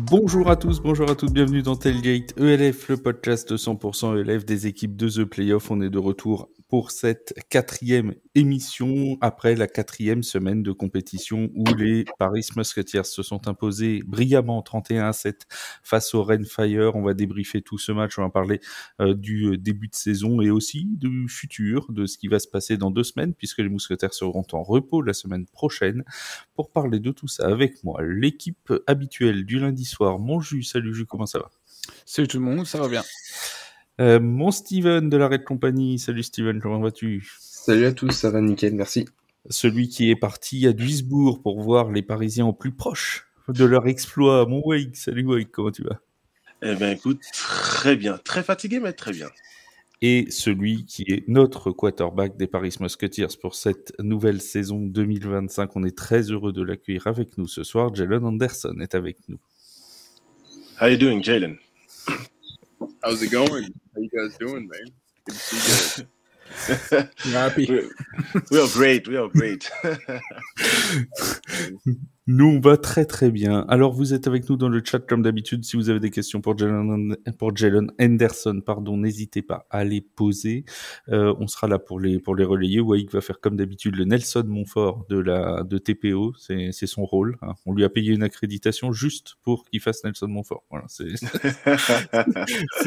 Bonjour à tous, bonjour à toutes, bienvenue dans Tailgate ELF, le podcast de 100% ELF des équipes de The Playoff. On est de retour pour cette 4e émission après la 4e semaine de compétition où les Paris Musketeers se sont imposés brillamment 31-7 face au Rennes Fire. On va débriefer tout ce match, on va parler du début de saison et aussi du futur, de ce qui va se passer dans 2 semaines puisque les Mousquetaires seront en repos la semaine prochaine. Pour parler de tout ça avec moi, l'équipe habituelle du lundi soir, mon Jus. Salut Jus, comment ça va? Salut tout le monde, ça va bien. Mon Steven de la Red Company. Salut Steven, comment vas-tu? Salut à tous, ça va nickel, merci. Celui qui est parti à Duisbourg pour voir les Parisiens au plus proche de leur exploit, mon Wake. Salut Wake, comment tu vas? Eh ben écoute, très bien, très fatigué mais très bien. Et celui qui est notre quarterback des Paris Musketeers pour cette nouvelle saison 2025. On est très heureux de l'accueillir avec nous ce soir. Jalen Anderson est avec nous. How you doing, Jalen? How's it going? How you guys doing, man? Good to see you guys. Happy. We are great, we are great. Nous, on va très très bien. Alors, vous êtes avec nous dans le chat comme d'habitude. Si vous avez des questions pour Jalen Anderson, n'hésitez pas à les poser. On sera là pour les relayer. Wake va faire comme d'habitude le Nelson Montfort de TPO. C'est son rôle. Hein. On lui a payé une accréditation juste pour qu'il fasse Nelson Montfort. Voilà, c'est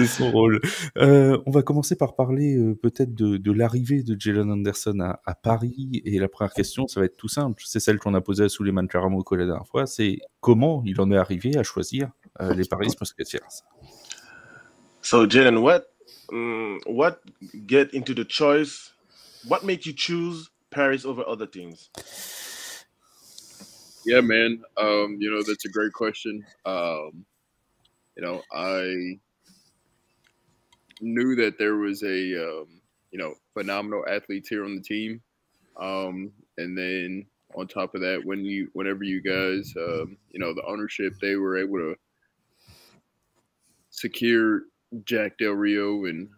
son rôle. On va commencer par parler peut-être de l'arrivée de Jalen Anderson à Paris. Et la première question, ça va être tout simple. C'est celle qu'on a posée à Souleymane Karamoko la dernière fois, c'est comment il en est arrivé à choisir les Paris Musketeers. So Jalen, what get into the choice? What made you choose Paris over other teams? Yeah, man. That's a great question. I knew that there was a phenomenal athlete here on the team, and then on top of that, whenever you guys, the ownership, they were able to secure Jack Del Rio and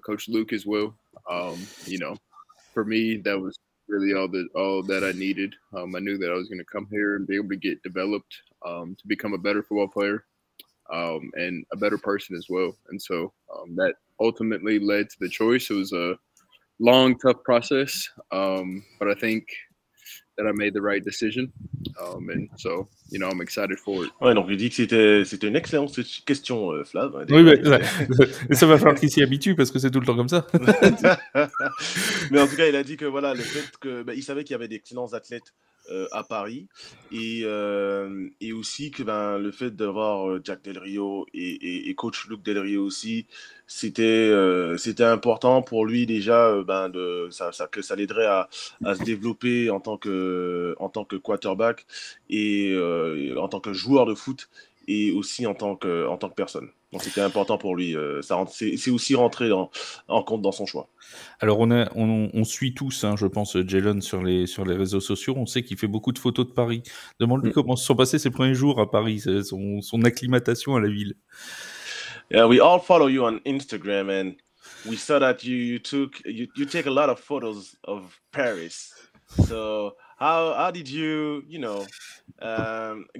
Coach Luke as well. For me, that was really all that I needed. I knew that I was going to come here and be able to get developed to become a better football player and a better person as well. And so that ultimately led to the choice. It was a long, tough process, but I think that I made the right decision, and so I'm excited for it. Ouais, donc il dit que c'était une excellente question, Flav. Oui, mais ça va falloir qu'il s'y habitue parce que c'est tout le temps comme ça. Mais en tout cas, il a dit que voilà, le fait que il savait qu'il y avait d'excellents athlètes à Paris et aussi que le fait d'avoir Jack Del Rio et coach Luke Del Rio aussi, c'était important pour lui déjà que ça l'aiderait à se développer en tant que quarterback et en tant que joueur de foot et aussi en tant que personne. Donc c'était important pour lui. C'est aussi rentré en compte dans son choix. Alors on suit tous, je pense, Jalen sur les réseaux sociaux. On sait qu'il fait beaucoup de photos de Paris. Demande-lui comment se sont passés ses premiers jours à Paris, son acclimatation à la ville. Yeah, we all follow you on Instagram, and we saw that you take a lot of photos of Paris. So how did you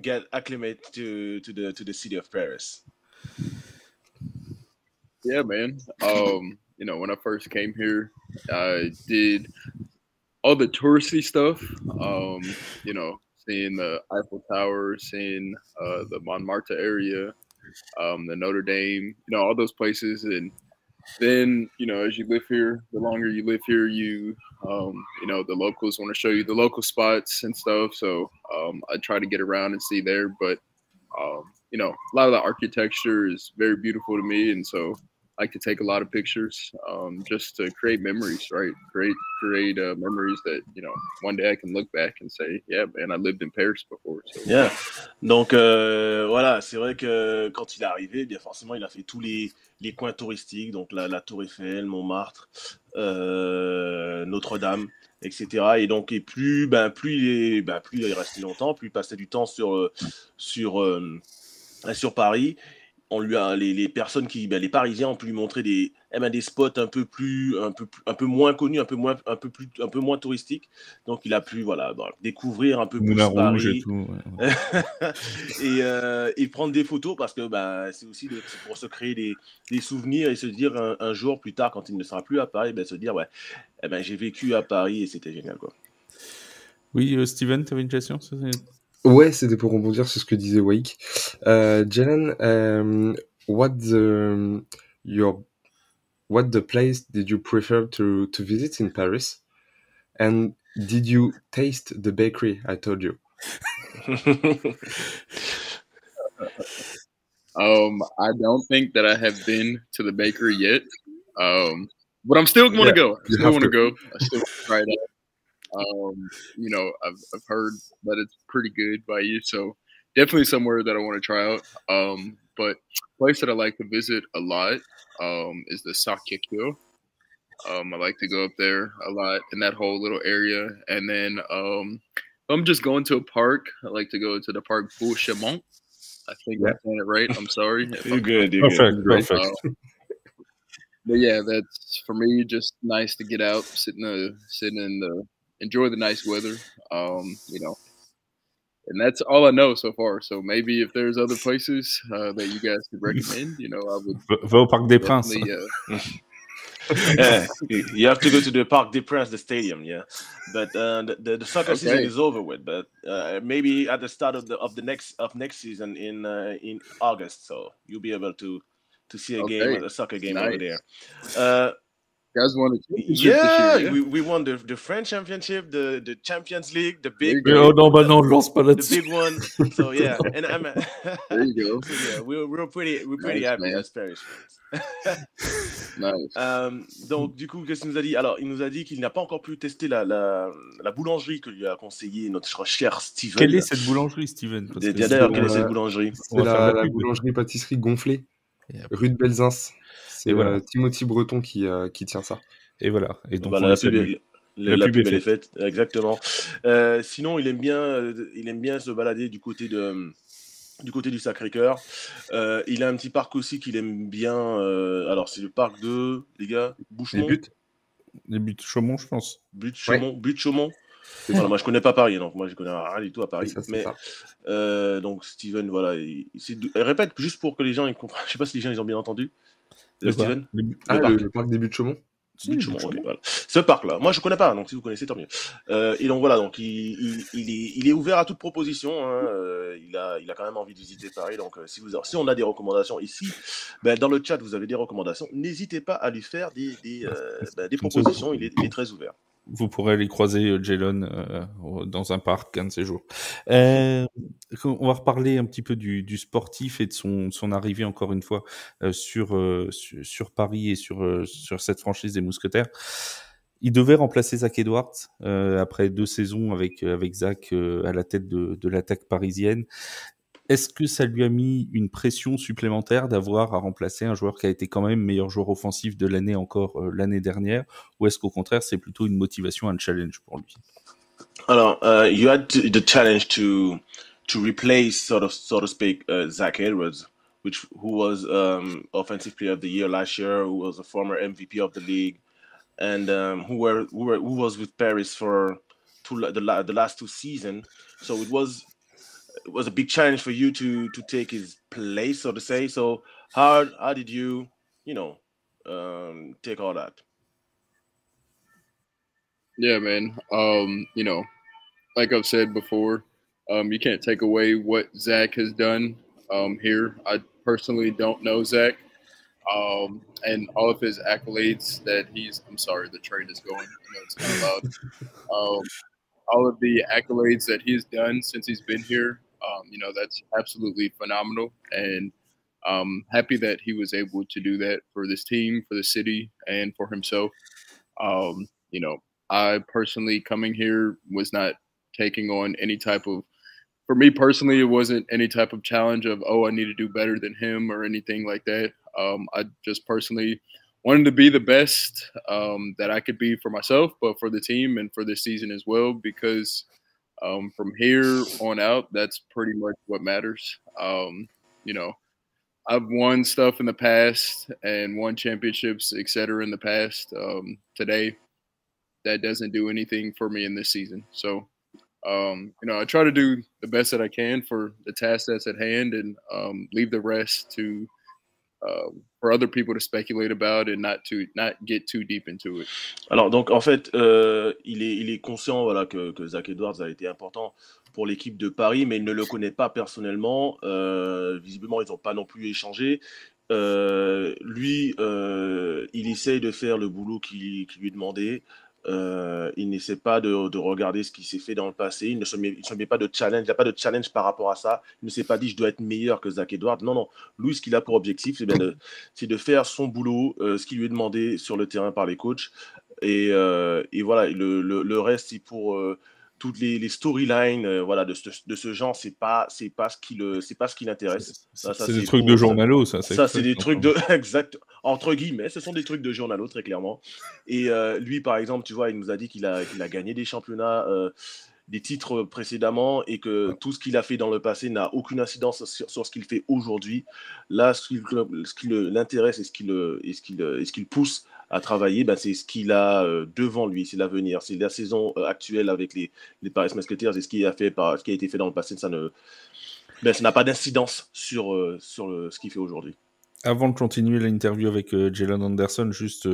get acclimated to the city of Paris? Yeah, man. When I first came here, I did all the touristy stuff. Seeing the Eiffel Tower, seeing the Montmartre area, the Notre Dame, all those places. And then, as you live here, the longer you live here, the locals want to show you the local spots and stuff. So I try to get around and see there. But, a lot of the architecture is very beautiful to me. And so I like to take a lot of pictures just to create memories, right? Create memories that, one day I can look back and say, yeah, man, I lived in Paris before. So. Yeah. Donc, voilà, c'est vrai que quand il est arrivé, bien forcément, il a fait tous les coins touristiques, donc la Tour Eiffel, Montmartre, Notre-Dame, etc. Et donc, plus il est resté longtemps, plus il passait du temps sur Paris, on lui a les personnes les Parisiens ont pu lui montrer des spots un peu moins connus, un peu moins touristiques. Donc il a pu découvrir un peu Moulin plus Rouge et Paris tout. Ouais. et prendre des photos parce que c'est aussi c'est pour se créer des souvenirs et se dire un jour plus tard quand il ne sera plus à Paris, se dire j'ai vécu à Paris et c'était génial quoi. Oui, Steven, tu avais une question? Ouais, c'était pour rebondir sur ce que disait Wake. Jalen, what the place did you prefer to visit in Paris? And did you taste the bakery I told you? I don't think that I have been to the bakery yet, but I'm still going to go. I still want to go. I still want to try it out. I've heard that it's pretty good by you, so definitely somewhere that I want to try out. But a place that I like to visit a lot is the Sacré-Cœur. I like to go up there a lot in that whole little area, and then I'm just going to a park. I like to go to the park Bouchermont. I think I'm saying it right. I'm sorry. You're good. Perfect. But yeah, that's for me. Just nice to get out, enjoy the nice weather. And that's all I know so far. So maybe if there's other places that you guys could recommend, I would. Va au Parc des Princes. Yeah, you have to go to the Parc des Princes, the stadium. Yeah, but the soccer season is over with. But maybe at the start of next season in August, so you'll be able to see a soccer game over there. You guys won the championship this year, we won the French championship, the Champions League, the big. Oh non, lance pas là-dessus. The big one. So yeah, and there you go. So, yeah, we're pretty happy as Paris fans. Nice. Donc du coup, qu'est-ce qu'il nous a dit? Alors, il nous a dit qu'il n'a pas encore pu tester la boulangerie que lui a conseillé notre cher Steven. Quelle est cette boulangerie, Steven? D'ailleurs, quelle est cette boulangerie? C'est la boulangerie-pâtisserie Gonflée, rue de Belzins. C'est Timothy Breton qui tient ça. Et voilà. Et donc la pub est faite. Exactement. Sinon, il aime bien se balader du côté du Sacré-Cœur. Il a un petit parc aussi qu'il aime bien. Alors, c'est le parc de, les gars, Bouchemont. Les buts de Chaumont, je pense. Buts de Chaumont. Voilà, moi, je connais pas Paris, donc moi, je connais rien du tout à Paris. Donc, Steven, voilà. Répète, juste pour que les gens comprennent. Je sais pas si les gens ils ont bien entendu. Steven. Le parc des buts de Chaumont. Voilà. Ce parc-là, moi je connais pas, donc si vous connaissez, tant mieux. Et donc voilà, donc il est ouvert à toute proposition. Il a quand même envie de visiter Paris. Donc si on a des recommandations ici, dans le chat vous avez des recommandations, n'hésitez pas à lui faire des propositions. Il est très ouvert. Vous pourrez aller croiser Jalen dans un parc un de ces jours. On va reparler un petit peu du sportif et de son arrivée encore une fois sur Paris et sur cette franchise des Mousquetaires. Il devait remplacer Zach Edwards après 2 saisons avec Zach à la tête de l'attaque parisienne. Est-ce que ça lui a mis une pression supplémentaire d'avoir à remplacer un joueur qui a été quand même meilleur joueur offensif de l'année encore l'année dernière, ou est-ce qu'au contraire c'est plutôt une motivation, un challenge pour lui? Alors, you had the challenge to replace so to speak Zach Edwards, who was offensive player of the year last year, who was a former MVP of the league, and who was with Paris for the last 2 seasons. So it was a big challenge for you to take his place, so to say. So how did you take all that? Yeah, man. Like I've said before, you can't take away what Zach has done here. I personally don't know Zach, and all of his accolades that I'm sorry, the train is going. It's kind of loud. All of the accolades that he's done since he's been here, that's absolutely phenomenal. And I'm happy that he was able to do that for this team, for the city, and for himself. I personally coming here was not taking on any type of, for me personally, it wasn't any type of challenge of, I need to do better than him or anything like that. I just personally wanted to be the best that I could be for myself, but for the team and for this season as well, because from here on out, that's pretty much what matters. I've won stuff in the past and won championships, etc. in the past. Today, that doesn't do anything for me in this season. So, I try to do the best that I can for the task that's at hand and leave the rest to for other people to speculate about and not get too deep into it. Alors donc en fait, il est conscient voilà que Zach Edwards a été important pour l'équipe de Paris, mais il ne le connaît pas personnellement. Visiblement, ils n'ont pas non plus échangé. Lui, il essaye de faire le boulot qui lui est demandé. Il n'essaie pas de regarder ce qui s'est fait dans le passé. Il ne se met pas de challenge. Il n'y a pas de challenge par rapport à ça. Il ne s'est pas dit je dois être meilleur que Zach Edwards. Non, non. Lui, ce qu'il a pour objectif, c'est de faire son boulot, ce qui lui est demandé sur le terrain par les coachs. Et voilà, le reste, c'est pour toutes les storylines voilà, de ce genre, c'est pas ce qui l'intéresse. C'est des trucs de journalo, ça. Ça, c'est des trucs de exact entre guillemets, ce sont des trucs de journalo très clairement. Et lui, par exemple, tu vois, il nous a dit qu'il a gagné des championnats, des titres précédemment, et que tout ce qu'il a fait dans le passé n'a aucune incidence sur ce qu'il fait aujourd'hui. Là, ce qui l'intéresse et ce qui le pousse à travailler, c'est ce qu'il a devant lui, c'est l'avenir, c'est la saison actuelle avec les Paris Musketeers, et ce qui a été fait dans le passé, ça n'a pas d'incidence sur ce qu'il fait aujourd'hui. Avant de continuer l'interview avec Jalen Anderson, juste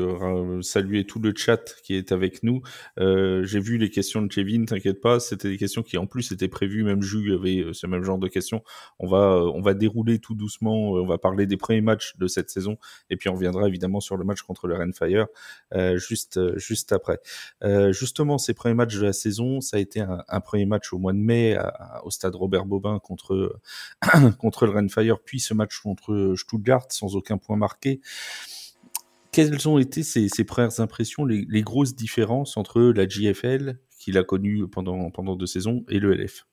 saluer tout le chat qui est avec nous. J'ai vu les questions de Kevin, t'inquiète pas, c'était des questions qui en plus étaient prévues, même Jules avait ce même genre de questions. On va dérouler tout doucement, on va parler des premiers matchs de cette saison, et puis on reviendra évidemment sur le match contre le Rennes-Fire juste après. Justement, ces premiers matchs de la saison, ça a été un premier match au mois de mai au stade Robert Bobin contre le Rennes-Fire, puis ce match contre Stuttgart, sans aucun point marqué. Quelles ont été ses premières impressions, les grosses différences entre la JFL qu'il a connue pendant 2 saisons et le LF?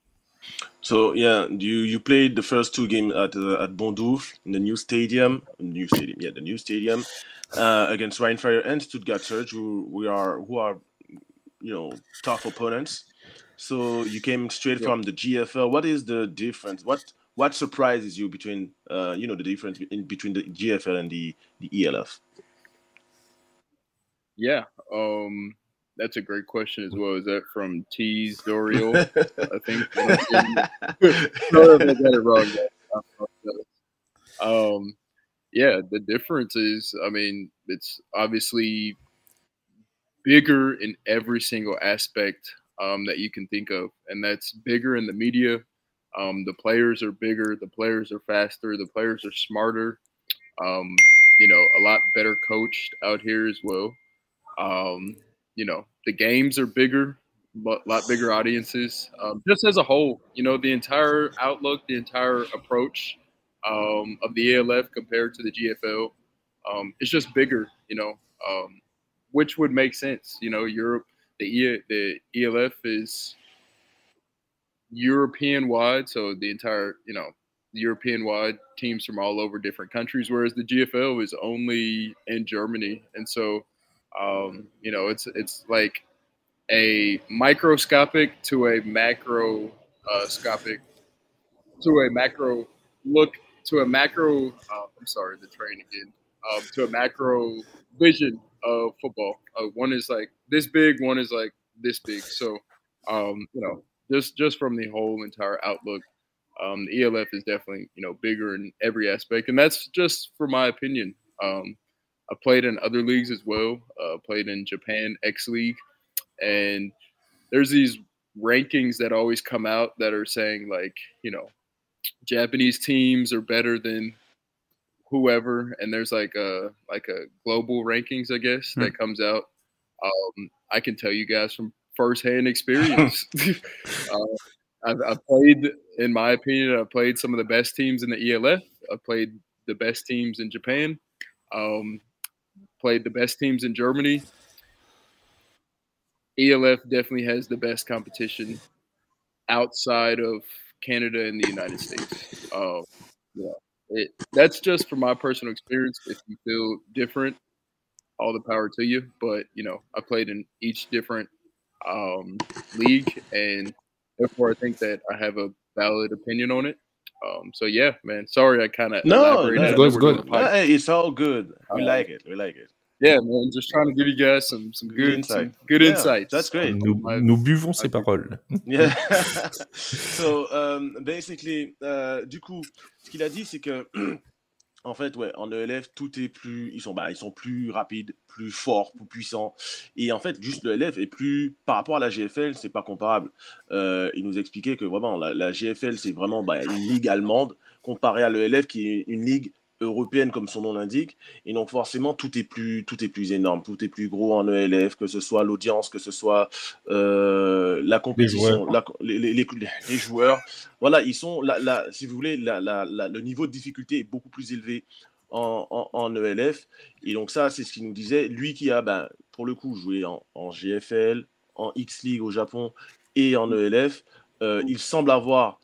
So yeah, you played the first 2 games at Bondouf in the new stadium, against Rhein-Fire and Stuttgart Surge, who are tough opponents. So you came straight from the GFL. What is the difference? What surprises you between the difference between the GFL and the ELF? Yeah, that's a great question as well. Is that from Tease Doriel? I think. No, I got it wrong. Yeah, the difference is, I mean, it's obviously bigger in every single aspect that you can think of, and that's bigger in the media. The players are bigger, the players are faster, the players are smarter, a lot better coached out here as well. The games are bigger, but a lot bigger audiences. Just as a whole, the entire outlook, the entire approach of the ELF compared to the GFL, it's just bigger, which would make sense. Europe, the ELF is European wide, so the entire European wide teams from all over different countries, whereas the GFL is only in Germany. And so it's like a microscopic to a macro scopic to a macro look to a macro to a macro vision of football. One is like this big, one is like this big. So just from the whole entire outlook, the ELF is definitely, bigger in every aspect. And that's just for my opinion. I played in other leagues as well, played in Japan X League. And there's these rankings that always come out that are saying like, Japanese teams are better than whoever. And there's like a global rankings, I guess, that comes out. I can tell you guys from firsthand experience. I've played, in my opinion, I've played some of the best teams in the ELF. I've played the best teams in Japan. Played the best teams in Germany. ELF definitely has the best competition outside of Canada and the United States. That's just from my personal experience. If you feel different, all the power to you. But, I played in each different league, and therefore I think that I have a valid opinion on it. So yeah, man. Sorry, I kind of No, elaborated. no, It's good. it's all good. We like it. We like it. Yeah, man. Just trying to give you guys some good insight. good Yeah, insights. that's great. Nous buvons ces paroles. Yeah. So basically, du coup, ce qu'il a dit, c'est que en fait, ouais, en ELF, tout est plus, ils sont plus rapides, plus forts, plus puissants. Et en fait, juste le ELF est plus, par rapport à la GFL, c'est pas comparable. Il nous expliquait que vraiment, la GFL, c'est vraiment une ligue allemande comparée à l'ELF, qui est une ligue européenne, comme son nom l'indique. Et donc, forcément, tout est plus énorme, tout est plus gros en ELF, que ce soit l'audience, que ce soit la compétition, les joueurs. Voilà, ils sont, si vous voulez, le niveau de difficulté est beaucoup plus élevé en ELF. Et donc ça, c'est ce qu'il nous disait. Lui qui a, pour le coup, joué en GFL, en X-League au Japon et en ELF, il semble avoir,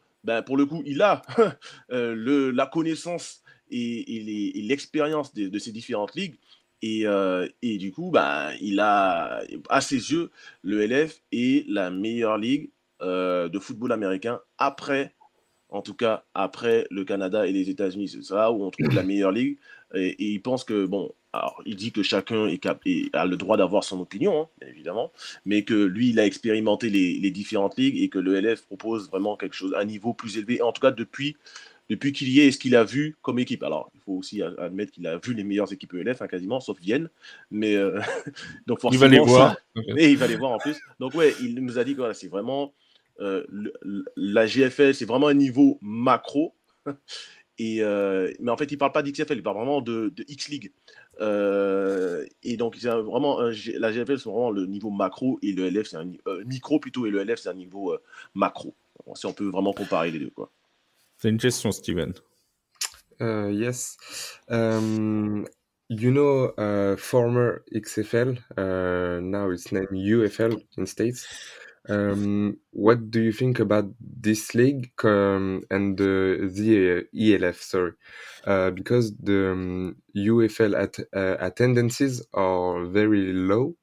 pour le coup, il a la connaissance et l'expérience de ces différentes ligues. Et du coup, il a, à ses yeux, le LF est la meilleure ligue de football américain en tout cas après le Canada et les États-Unis. C'est ça où on trouve la meilleure ligue. Et il pense que, alors il dit que chacun a le droit d'avoir son opinion, hein, bien évidemment, mais que lui, il a expérimenté les différentes ligues et que le LF propose vraiment quelque chose, un niveau plus élevé, en tout cas depuis qu'il y est et ce qu'il a vu comme équipe. Alors, il faut aussi admettre qu'il a vu les meilleures équipes ELF, hein, quasiment, sauf Vienne. Mais donc forcément, il va les voir. Et il va les voir en plus. Donc ouais, il nous a dit que voilà, c'est vraiment la GFL, c'est vraiment un niveau macro. Mais en fait, il parle pas d'XFL, il parle vraiment de X-League. Et donc, c'est vraiment la GFL, c'est vraiment le niveau macro et le LF, c'est un micro plutôt, et le LF, c'est un niveau macro. Si on peut vraiment comparer les deux, quoi. C'est une question, Steven. Yes. You know, former XFL, now it's named UFL in States. What do you think about this league and the ELF? Sorry, because the UFL attendances are very low.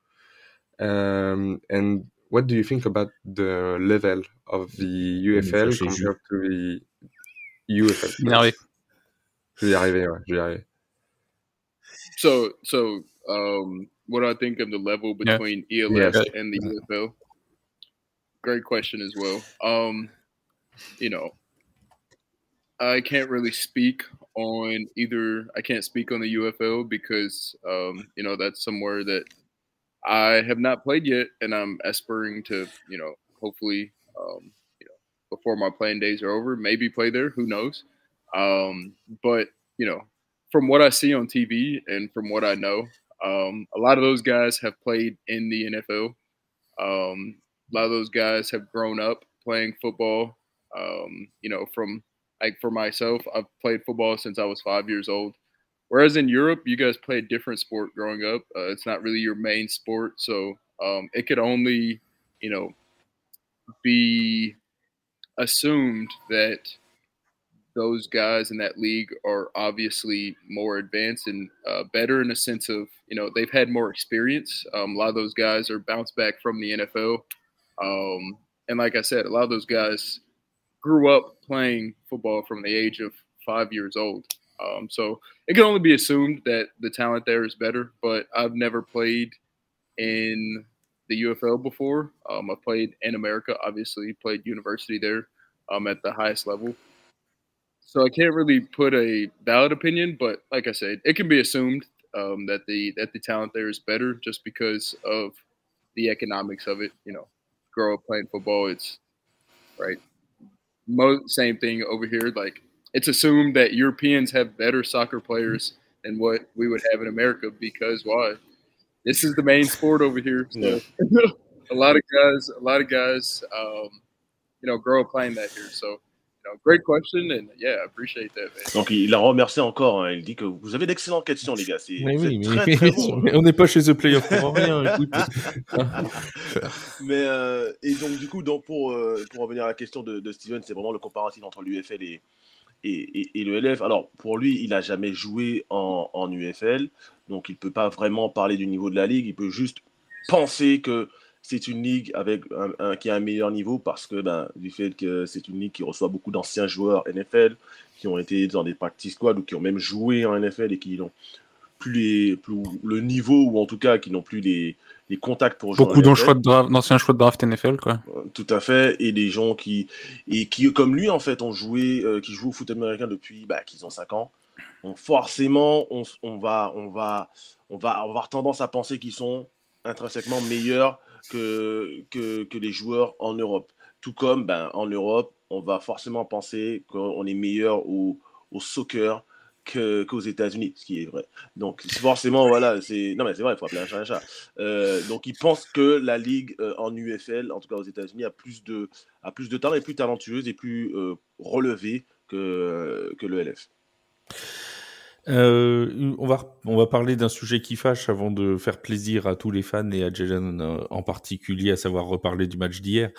And what do you think about the level of the UFL compared to the UFL? Je vais y arriver, ouais, je vais y arriver. So, what do I think of the level between ELF and the UFL? Great question as well. You know, I can't really speak on either. I can't speak on the UFL because, you know, that's somewhere that I have not played yet, and I'm aspiring to, you know, hopefully, you know, before my playing days are over, maybe play there. Who knows? But you know, from what I see on TV and from what I know, a lot of those guys have played in the NFL. A lot of those guys have grown up playing football. You know, from like for myself, I've played football since I was 5 years old. Whereas in Europe, you guys play a different sport growing up. It's not really your main sport. So it could only, you know, be assumed that those guys in that league are obviously more advanced and better in a sense of, you know, they've had more experience. A lot of those guys are bounced back from the NFL. And like I said, a lot of those guys grew up playing football from the age of 5 years old. So it can only be assumed that the talent there is better, but I've never played in the UFL before. I've played in America, obviously, played university there at the highest level. So I can't really put a valid opinion, but like I said, it can be assumed that the talent there is better just because of the economics of it. You know, grow up playing football, it's right. Same thing over here. Like it's assumed that Europeans have better soccer players than what we would have in America because why? This is the main sport over here. So a lot of guys, you know, grow up playing that here. So. Great question, and yeah, I appreciate that, man. Donc, il a remercié encore. Hein. Il dit que vous avez d'excellentes questions, les gars. Mais très bon. On n'est pas chez The Playoff pour rien. Écoute. Mais et donc, du coup, pour revenir à la question de Steven, c'est vraiment le comparatif entre l'UFL et le LF. Alors, pour lui, il n'a jamais joué en UFL, donc il ne peut pas vraiment parler du niveau de la ligue. Il peut juste penser que c'est une ligue avec qui a un meilleur niveau parce que du fait que c'est une ligue qui reçoit beaucoup d'anciens joueurs NFL qui ont été dans des practice squads ou qui ont même joué en NFL et qui n'ont plus le niveau, ou en tout cas qui n'ont plus les contacts pour jouer Beaucoup en NFL. d'anciens choix de draft NFL, quoi. Tout à fait, et des gens qui comme lui en fait ont joué, qui jouent au foot américain depuis qu'ils ont 5 ans. Donc forcément on va avoir tendance à penser qu'ils sont intrinsèquement meilleurs que les joueurs en Europe. Tout comme en Europe, on va forcément penser qu'on est meilleur au soccer qu'aux États-Unis, ce qui est vrai. Donc forcément, voilà, non mais c'est vrai, il faut appeler un chat un chat. Donc ils pensent que la ligue en UFL, en tout cas aux États-Unis, a plus de talent, est plus talentueuse et plus relevée que le LF. On va parler d'un sujet qui fâche avant de faire plaisir à tous les fans et à Jalen en particulier, à savoir reparler du match d'hier.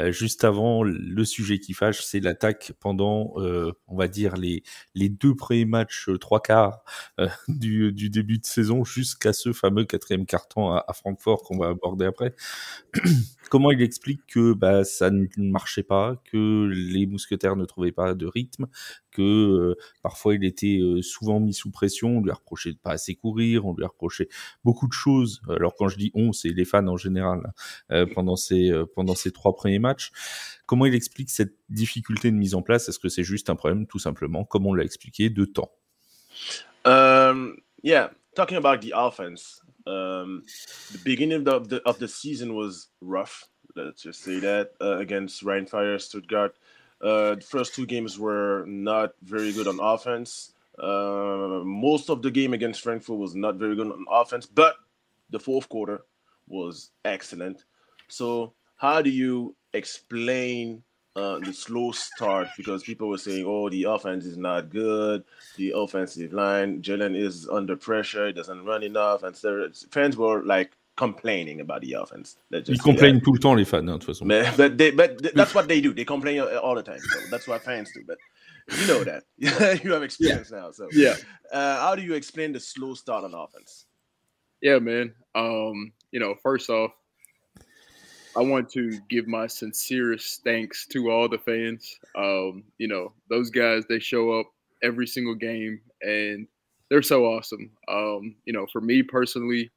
Juste avant, le sujet qui fâche, c'est l'attaque pendant, on va dire, les 2 premiers matchs, 3/4 du début de saison jusqu'à ce fameux 4e quart-temps à Francfort qu'on va aborder après. Comment il explique que ça ne marchait pas, que les mousquetaires ne trouvaient pas de rythme, que parfois il était souvent mis sous pression, on lui a reproché de pas assez courir, on lui a reproché beaucoup de choses. Alors quand je dis on, c'est les fans en général pendant ces 3 premiers matchs. Comment il explique cette difficulté de mise en place? Est-ce que c'est juste un problème tout simplement, comme on l'a expliqué, de temps? Yeah, talking about the offense. The beginning of the season was rough. Let's just say that against Rheinfire, Stuttgart. The first 2 games were not very good on offense. Most of the game against Frankfurt was not very good on offense, but the fourth quarter was excellent. So how do you explain the slow start? Because people were saying, oh, the offense is not good. The offensive line, Jalen is under pressure. He doesn't run enough. And so fans were like complaining about the offense. Ils complainent tout le temps, les fans, de toute façon. But that's what they do. They complain all the time. So that's what fans do. But you know that. You have experience now. So Yeah. How do you explain the slow start on offense? Yeah, man. First off, I want to give my sincerest thanks to all the fans. Those guys, they show up every single game and they're so awesome. For me personally,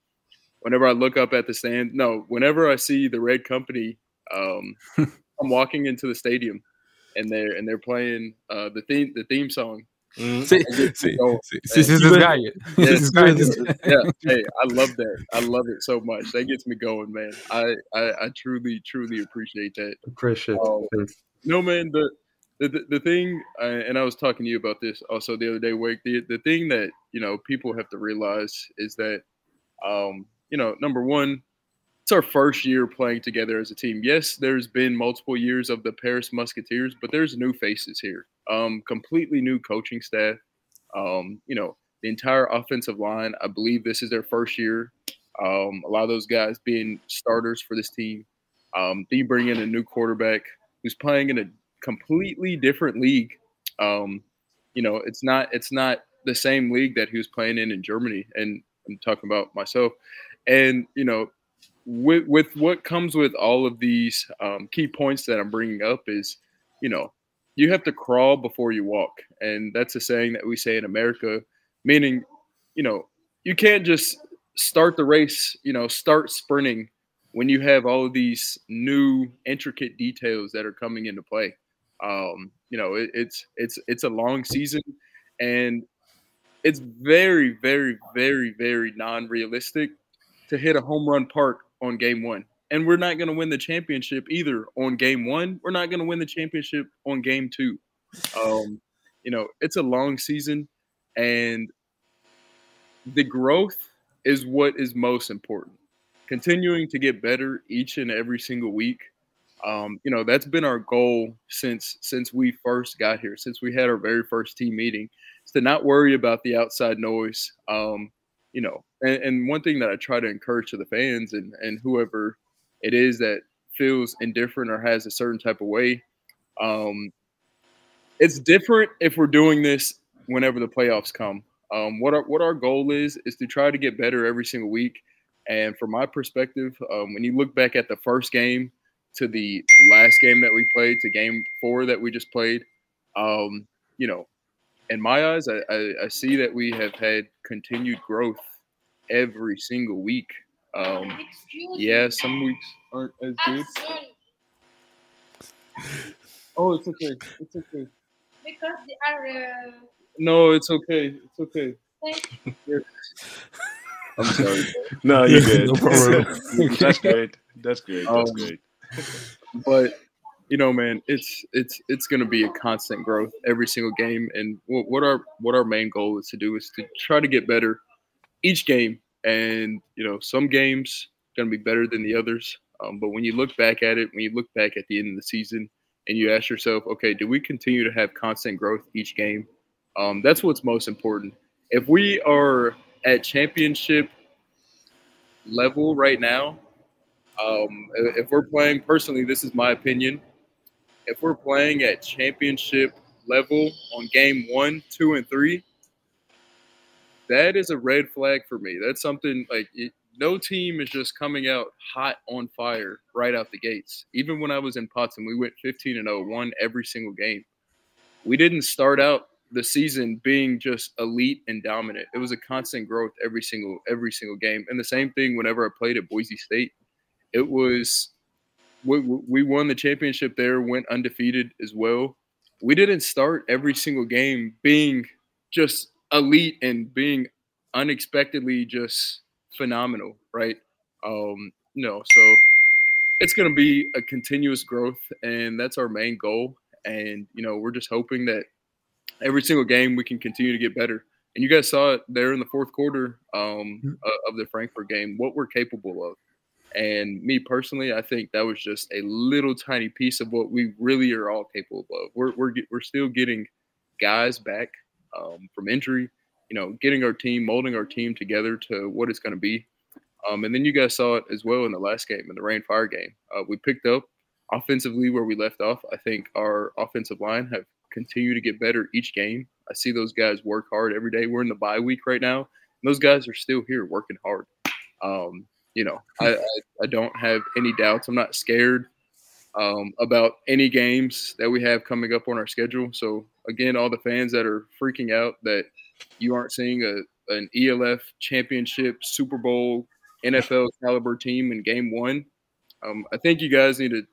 whenever I look up at the stand, whenever I see the red company, I'm walking into the stadium and they're playing the theme song. C'est this guy. Yeah. Hey, I love that. I love it so much. That gets me going, man. I truly, truly appreciate that. Appreciate it. Thanks. No, man. The thing, and I was talking to you about this also the other day, Wake. The thing that people have to realize is that, number one, it's our first year playing together as a team. Yes, there's been multiple years of the Paris Musketeers, but there's new faces here. Completely new coaching staff. The entire offensive line, I believe this is their first year. A lot of those guys being starters for this team. Then you bring in a new quarterback who's playing in a completely different league. It's not the same league that he was playing in Germany. And I'm talking about myself. And, with what comes with all of these key points that I'm bringing up is, you have to crawl before you walk. And that's a saying that we say in America, meaning, you can't just start the race, start sprinting when you have all of these new intricate details that are coming into play. It's a long season and it's very, very, very, very non-realistic to hit a home run park on game 1. And we're not going to win the championship either on game 1. We're not going to win the championship on game 2. It's a long season and the growth is what is most important. Continuing to get better each and every single week. That's been our goal since we first got here, since we had our very first team meeting, is to not worry about the outside noise. And one thing that I try to encourage to the fans and whoever it is that feels indifferent or has a certain type of way, it's different if we're doing this whenever the playoffs come. What our goal is to try to get better every single week And from my perspective, when you look back at the first game to the last game that we played to game 4 that we just played, you know, in my eyes, I see that we have had continued growth every single week. Yeah, some weeks aren't as good. Oh, it's okay. It's okay. Because they are. No, it's okay. It's okay. Yes. I'm sorry. No, you're good. No problem. That's great. That's great. That's great. But you know, man, it's going to be a constant growth every single game, and what our main goal is to do is to try to get better each game. And you know, some games going to be better than the others. But when you look back at it, when you look back at the end of the season, and you ask yourself, okay, do we continue to have constant growth each game? That's what's most important. If we are at championship level right now, if we're playing, personally, this is my opinion, if we're playing at championship level on game 1, 2, and 3, that is a red flag for me. That's something like no team is just coming out hot on fire right out the gates. Even when I was in Potsdam, we went 15-0, won every single game. We didn't start out the season being just elite and dominant. It was a constant growth every single game. And the same thing whenever I played at Boise State. It was we won the championship there, went undefeated as well. We didn't start every single game being just elite and being unexpectedly just phenomenal, right? No, so it's going to be a continuous growth, and that's our main goal. And you know, we're just hoping that every single game we can continue to get better. And you guys saw it there in the fourth quarter of the Frankfurt game, what we're capable of. And me personally, I think that was just a little tiny piece of what we really are all capable of. We're still getting guys back from injury, you know, getting our team, molding our team together to what it's going to be. And then you guys saw it as well in the last game, in the Rain Fire game. We picked up offensively where we left off. I think our offensive line have continued to get better each game. I see those guys work hard every day. We're in the bye week right now, and those guys are still here working hard. You know, I don't have any doubts. I'm not scared about any games that we have coming up on our schedule. So, again, all the fans that are freaking out that you aren't seeing an ELF championship, Super Bowl, NFL caliber team in game 1, I think you guys need to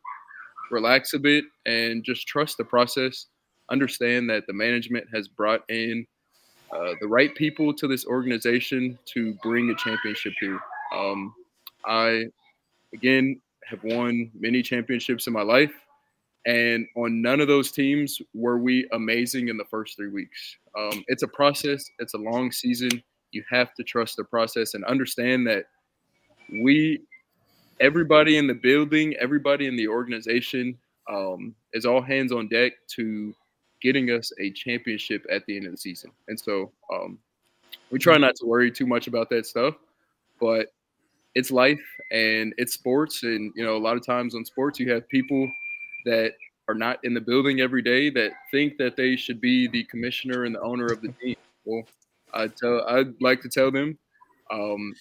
relax a bit and just trust the process. Understand that the management has brought in the right people to this organization to bring a championship here. I, again, have won many championships in my life, and on none of those teams were we amazing in the first 3 weeks. It's a process. It's a long season. You have to trust the process and understand that everybody in the building, everybody in the organization is all hands on deck to getting us a championship at the end of the season. And so we try not to worry too much about that stuff, but it's life and it's sports. And, you know, a lot of times on sports, you have people that are not in the building every day that think that they should be the commissioner and the owner of the team. Well, I'd like to tell them,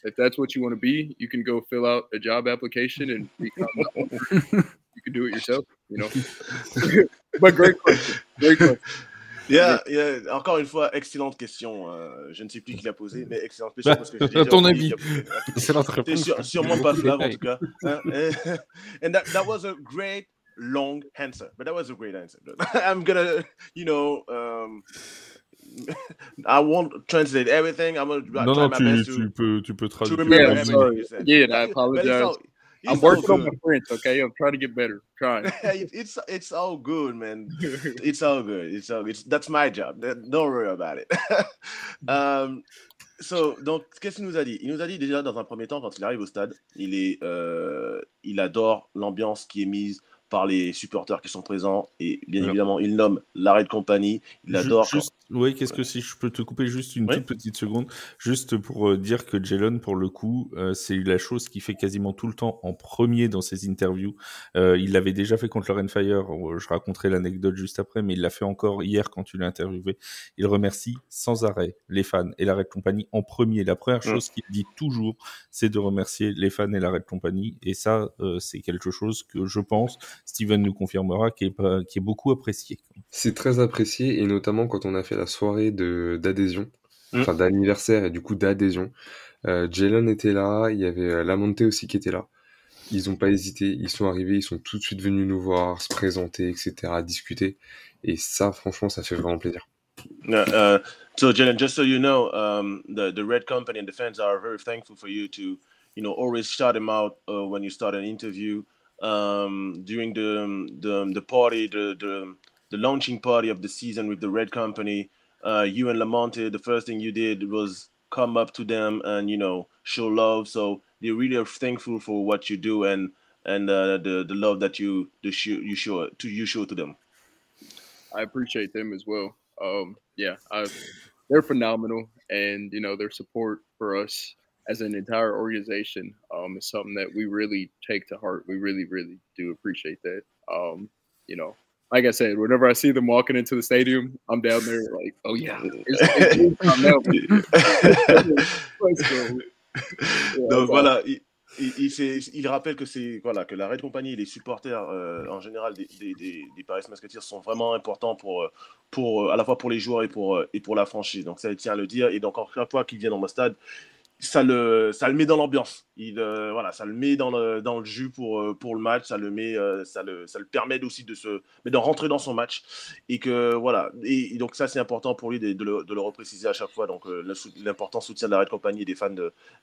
if that's what you want to be, you can go fill out a job application and become you can do it yourself, you know. But great question. Great question. Yeah, encore une fois, excellente question. Je ne sais plus qui l'a posée, mais excellente question parce que j'ai À ton avis. C'était sûrement pas Flav en tout cas. And that was a great long answer, but that was a great answer. I'm gonna, you know, I won't translate everything. I'm gonna try my best tu peux traduire. Yeah, I'm sorry. Yeah, I apologize. I'm working on my French, okay? I'm trying to get better. Trying. It's all good, man. It's all good. It's all good. That's my job. Don't worry about it. Donc, qu'est-ce qu'il nous a dit? Il nous a dit déjà dans un premier temps, quand il arrive au stade, il adore l'ambiance qui est mise par les supporters qui sont présents et bien évidemment, il nomme l'arrêt de compagnie. Il adore. Oui, qu'est-ce que si je peux te couper juste une toute petite seconde, juste pour dire que Jalen, pour le coup, c'est la chose qu'il fait quasiment tout le temps en premier dans ses interviews. Il l'avait déjà fait contre Lauren Fire, je raconterai l'anecdote juste après, mais il l'a fait encore hier quand tu l'as interviewé. Il remercie sans arrêt les fans et la Red Company en premier. La première chose qu'il dit toujours, c'est de remercier les fans et la Red Company, et ça, c'est quelque chose que je pense, Steven nous confirmera, qui est beaucoup apprécié. C'est très apprécié, et notamment quand on a fait la soirée d'adhésion, enfin d'anniversaire et du coup d'adhésion. Jalen était là, il y avait Lamonte aussi qui était là. Ils n'ont pas hésité, ils sont arrivés, ils sont tout de suite venus nous voir, se présenter, etc., discuter. Et ça, franchement, ça fait vraiment plaisir. So Jalen, just so you know, the Red Company and the fans are very thankful for you to, always shout them out when you start an interview. During the party, the launching party of the season with the Red Company, you and Lamonte, the first thing you did was come up to them and show love. So they really are thankful for what you do and the love that you show to them. I appreciate them as well. They're phenomenal, and their support for us as an entire organization is something that we really take to heart. We really, really do appreciate that. Like I said, whenever I see them walking into the stadium, I'm down there like, oh yeah. Donc voilà, il rappelle que que la Red Company et les supporters en général des Paris Musketeers sont vraiment importants pour à la fois pour les joueurs et pour la franchise. Donc ça, il tient à le dire. Et donc à chaque fois qu'ils viennent dans le stade, ça le met dans l'ambiance. Ça le met dans le jus pour le match. Ça le permet aussi de rentrer dans son match. Et que voilà. Et donc ça, c'est important pour lui de le repréciser à chaque fois. Donc l'important soutien de la Red Company et des fans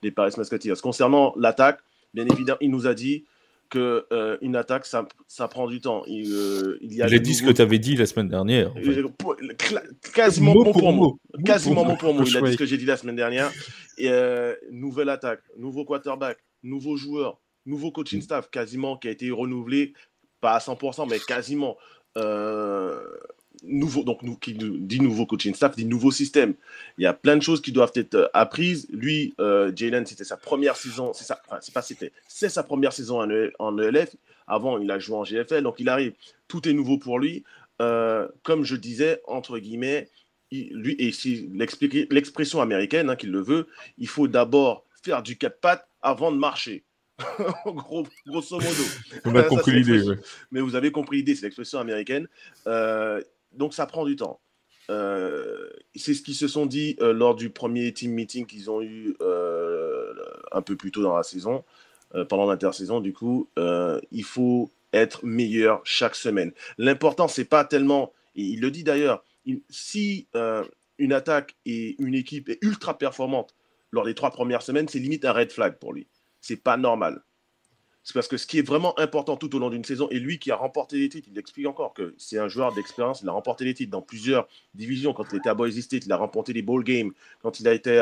des Paris Musketeers. Concernant l'attaque, bien évidemment, il nous a dit que une attaque, ça prend du temps. J'ai dit ce que tu avais dit la semaine dernière. En fait. Quasiment mot pour mot. Quasiment mot pour mot. Il a dit ce que j'ai dit la semaine dernière. Et nouvelle attaque, nouveau quarterback, nouveau joueur, nouveau coaching staff, quasiment qui a été renouvelé, pas à 100%, mais quasiment. Nouveau, donc qui dit nouveau coaching staff, dit nouveau système. Il y a plein de choses qui doivent être apprises. Lui, Jalen, c'était sa première saison. C'est sa première saison en ELF. Avant, il a joué en GFL, donc il arrive. Tout est nouveau pour lui. Comme je disais, entre guillemets, lui, et si l'expression américaine qu'il le veut, il faut d'abord faire du 4 pattes avant de marcher. Grosso modo. On a compris l'idée. Ouais. Mais vous avez compris l'idée, c'est l'expression américaine. Donc ça prend du temps. C'est ce qu'ils se sont dit lors du premier team meeting qu'ils ont eu un peu plus tôt dans la saison, pendant l'intersaison. Du coup, il faut être meilleur chaque semaine. L'important, c'est pas tellement, et il le dit d'ailleurs, si une attaque et une équipe est ultra performante lors des 3 premières semaines, c'est limite un red flag pour lui. C'est pas normal. C'est parce que ce qui est vraiment important tout au long d'une saison, et lui qui a remporté les titres, il explique encore que c'est un joueur d'expérience, il a remporté les titres dans plusieurs divisions. Quand il était à Boise State, il a remporté les bowl games. Quand il a été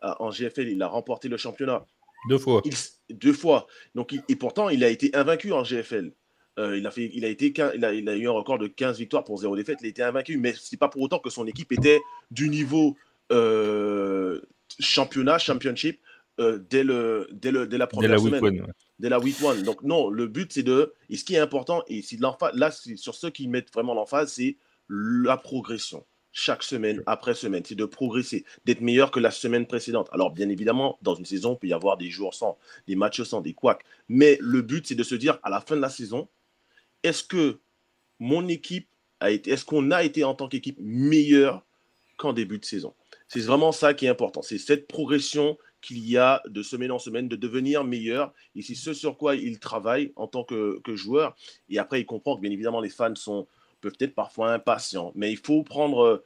en GFL, il a remporté le championnat. 2 fois. 2 fois. Donc, et pourtant, il a été invaincu en GFL. Il a eu un record de 15 victoires pour 0 défaite. Il a été invaincu, mais ce n'est pas pour autant que son équipe était du niveau championship dès la première semaine. Dès la week 1. Donc non, le but c'est et ce qui est important, et là sur ceux qui mettent vraiment l'emphase, c'est la progression. Chaque semaine après semaine, c'est de progresser, d'être meilleur que la semaine précédente. Alors bien évidemment, dans une saison, il peut y avoir des jours sans, des matchs sans, des couacs. Mais le but c'est de se dire à la fin de la saison, est-ce que mon équipe est-ce qu'on a été en tant qu'équipe meilleur qu'en début de saison? C'est vraiment ça qui est important. C'est cette progression qu'il y a de semaine en semaine, de devenir meilleur. Et c'est ce sur quoi il travaille en tant que joueur. Et après, il comprend que bien évidemment, les fans peuvent être parfois impatients. Mais il faut prendre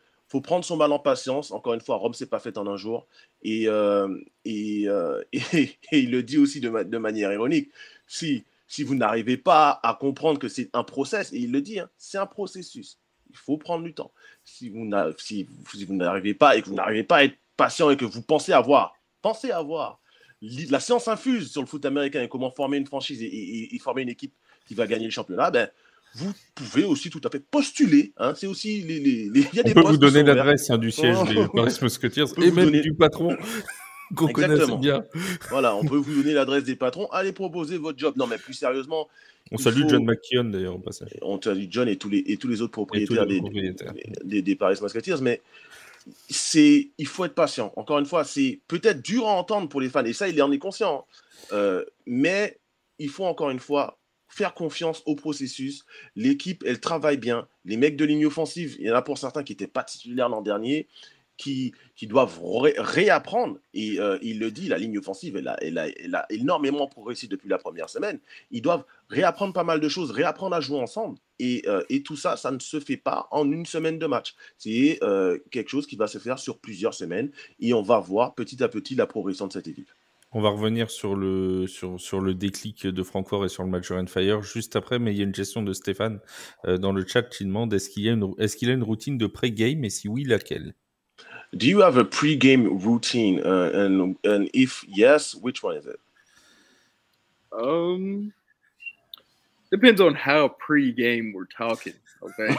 son mal en patience. Encore une fois, Rome, c'est pas fait en un jour. Et il le dit aussi de manière ironique. Si vous n'arrivez pas à comprendre que c'est un process, et il le dit, c'est un processus. Il faut prendre du temps. Si vous n'arrivez pas et que vous n'arrivez pas à être patient et que vous pensez avoir la science infuse sur le foot américain et comment former une franchise et former une équipe qui va gagner le championnat, vous pouvez aussi tout à fait postuler. Hein, c'est aussi il y a On des peut postes vous donner qui sont l'adresse du siège des Paris Musketeers On peut et vous même donner- du patron qu'on connaît assez Exactement. bien. Voilà, on peut vous donner l'adresse des patrons. Allez proposer votre job. Non, mais plus sérieusement, On il salue faut- John McKeon d'ailleurs au passage. on te dit John et tous les autres propriétaires, les propriétaires. des Paris Musketeers, mais il faut être patient. Encore une fois, c'est peut-être dur à entendre pour les fans, et ça, il en est conscient. Mais il faut encore une fois faire confiance au processus. L'équipe, elle travaille bien. Les mecs de ligne offensive, il y en a pour certains qui n'étaient pas titulaires l'an dernier, qui doivent réapprendre. Et il le dit, la ligne offensive, elle a énormément progressé depuis la première semaine. Ils doivent réapprendre pas mal de choses, réapprendre à jouer ensemble. Et tout ça, ça ne se fait pas en une semaine de match. C'est quelque chose qui va se faire sur plusieurs semaines. Et on va voir petit à petit la progression de cette équipe. On va revenir sur le déclic de Francfort et sur le match de Fire juste après, mais il y a une question de Stéphane dans le chat qui demande est-ce qu'il a une routine de pré-game et si oui, laquelle? Do you have a pre-game routine? And if yes, which one is it? Depends on how pre-game we're talking. Okay.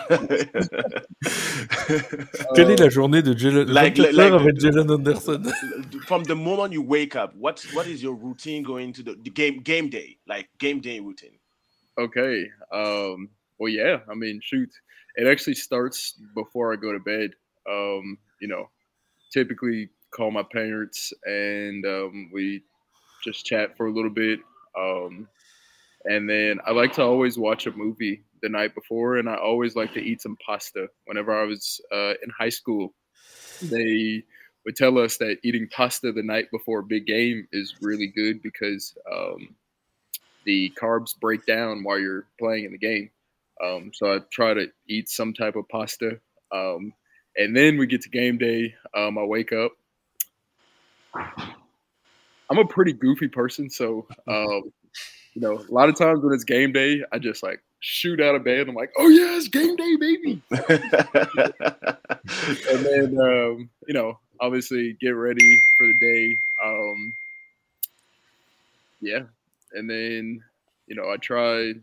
Quelle est la journée de Jalen avec Jalen Anderson? From the moment you wake up, what is your routine going to the game day, like game day routine? Okay. Well, yeah. I mean, shoot. It actually starts before I go to bed. Typically call my parents and we just chat for a little bit. And then I like to always watch a movie the night before, and I always like to eat some pasta. Whenever I was in high school, they would tell us that eating pasta the night before a big game is really good because the carbs break down while you're playing in the game. So I try to eat some type of pasta. And then we get to game day. I wake up. I'm a pretty goofy person, so a lot of times when it's game day, I just like shoot out of bed. I'm like, oh yeah, it's game day, baby. And then obviously get ready for the day. And then I try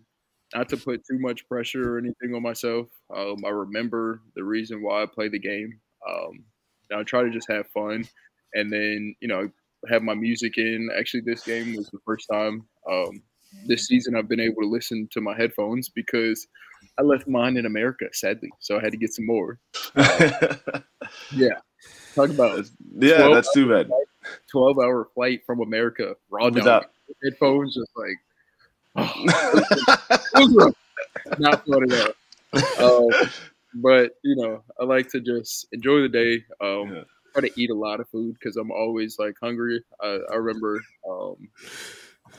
not to put too much pressure or anything on myself. I remember the reason why I play the game. I try to just have fun, and then have my music in. Actually, this game was the first time this season I've been able to listen to my headphones because I left mine in America, sadly. So I had to get some more. Yeah. Talk about that's too bad. 12-hour flight from America, raw dog headphones, just like not fun at all. But I like to just enjoy the day. Try to eat a lot of food because I'm always like hungry. I remember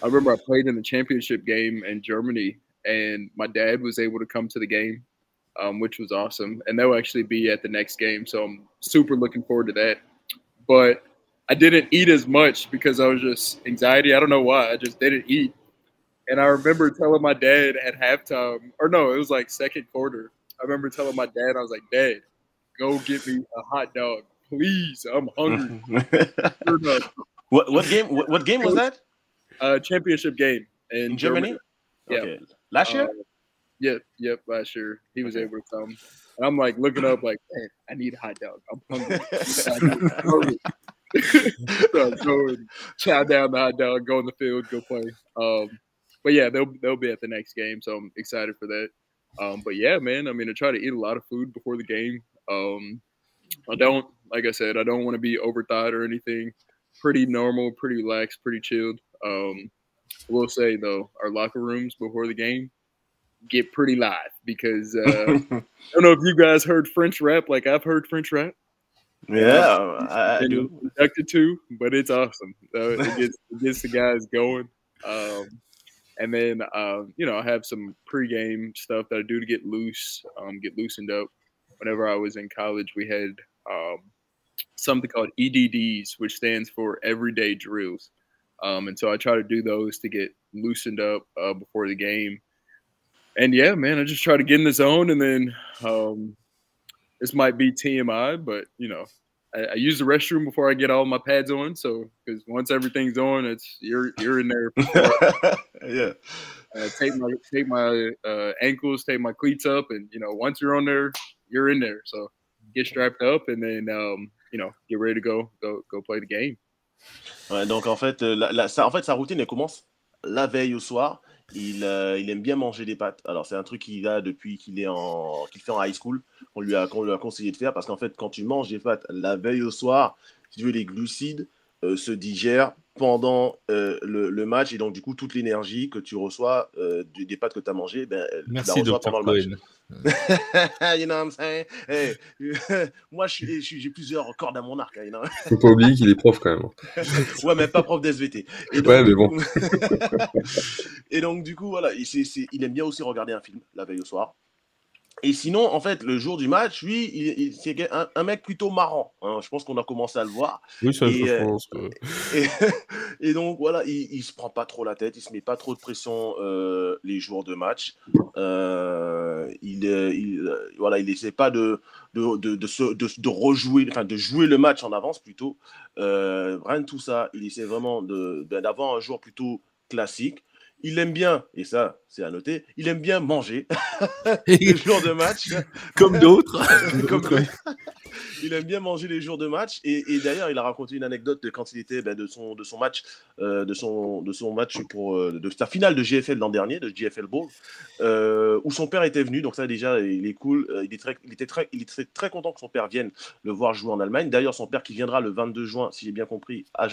I played in the championship game in Germany, and my dad was able to come to the game, which was awesome. And they'll actually be at the next game, so I'm super looking forward to that. But I didn't eat as much because I was just anxiety. I don't know why. I just didn't eat. And I remember telling my dad at halftime, or no, it was like second quarter. I remember telling my dad, I was like, Dad, go get me a hot dog, please. I'm hungry. What game? What game was that? Championship game in Germany. Yeah, okay. Last year. Yep, last year he was able to come. And I'm like looking up, like, man, I need a hot dog. I'm hungry. So go and chow down the hot dog, go in the field, go play. But yeah, they'll be at the next game, so I'm excited for that. But yeah, man, I mean, I try to eat a lot of food before the game. Like I said, I don't want to be overthought or anything. Pretty normal, pretty relaxed, pretty chilled. I will say though, our locker rooms before the game get pretty live because I don't know if you guys heard French rap like I've heard French rap. Yeah, I do. Conducted to, but it's awesome. It gets the guys going. And then I have some pregame stuff that I do to get loosened up. Whenever I was in college, we had something called EDDs, which stands for everyday drills. And so I try to do those to get loosened up before the game. And yeah, man, I just try to get in the zone. And then this might be TMI, but I use the restroom before I get all my pads on. So because once everything's on, you're in there. Yeah. tape my ankles, tape my cleats up, and once you're on there, you're in there. So get strapped up, and then get ready to go play the game. Ouais, donc en fait, sa routine elle commence la veille au soir. Il aime bien manger des pâtes. Alors c'est un truc qu'il a depuis qu'il fait en high school. On lui a conseillé de faire parce qu'en fait, quand tu manges des pâtes la veille au soir, si tu veux, les glucides se digèrent pendant le match et donc du coup toute l'énergie que tu reçois des pâtes que tu as mangées, tu la reçois pendant le match. You know what I'm saying? Hey, moi j'ai plusieurs cordes à mon arc. You know? Faut pas oublier qu'il est prof quand même. Ouais, mais pas prof d'SVT. Ouais, mais bon. Et donc du coup voilà, il aime bien aussi regarder un film la veille au soir. Et sinon, en fait, le jour du match, lui, c'est un mec plutôt marrant. Hein. Je pense qu'on a commencé à le voir. Oui, ça, je pense. Et donc, voilà, il se prend pas trop la tête, il se met pas trop de pression les jours de match. Il essaie pas de rejouer, enfin, de jouer le match en avance plutôt. Rien de tout ça. Il essaie vraiment d'avoir un jour plutôt classique. Il aime bien, et ça, c'est à noter, il aime bien manger les jours de match. Comme d'autres. Il aime bien manger les jours de match. Et d'ailleurs, il a raconté une anecdote de quand il était de son match, de sa finale de GFL l'an dernier, de GFL Bowl, où son père était venu. Donc ça, déjà, il est cool. Il était très content que son père vienne le voir jouer en Allemagne. D'ailleurs, son père qui viendra le 22 juin, si j'ai bien compris, à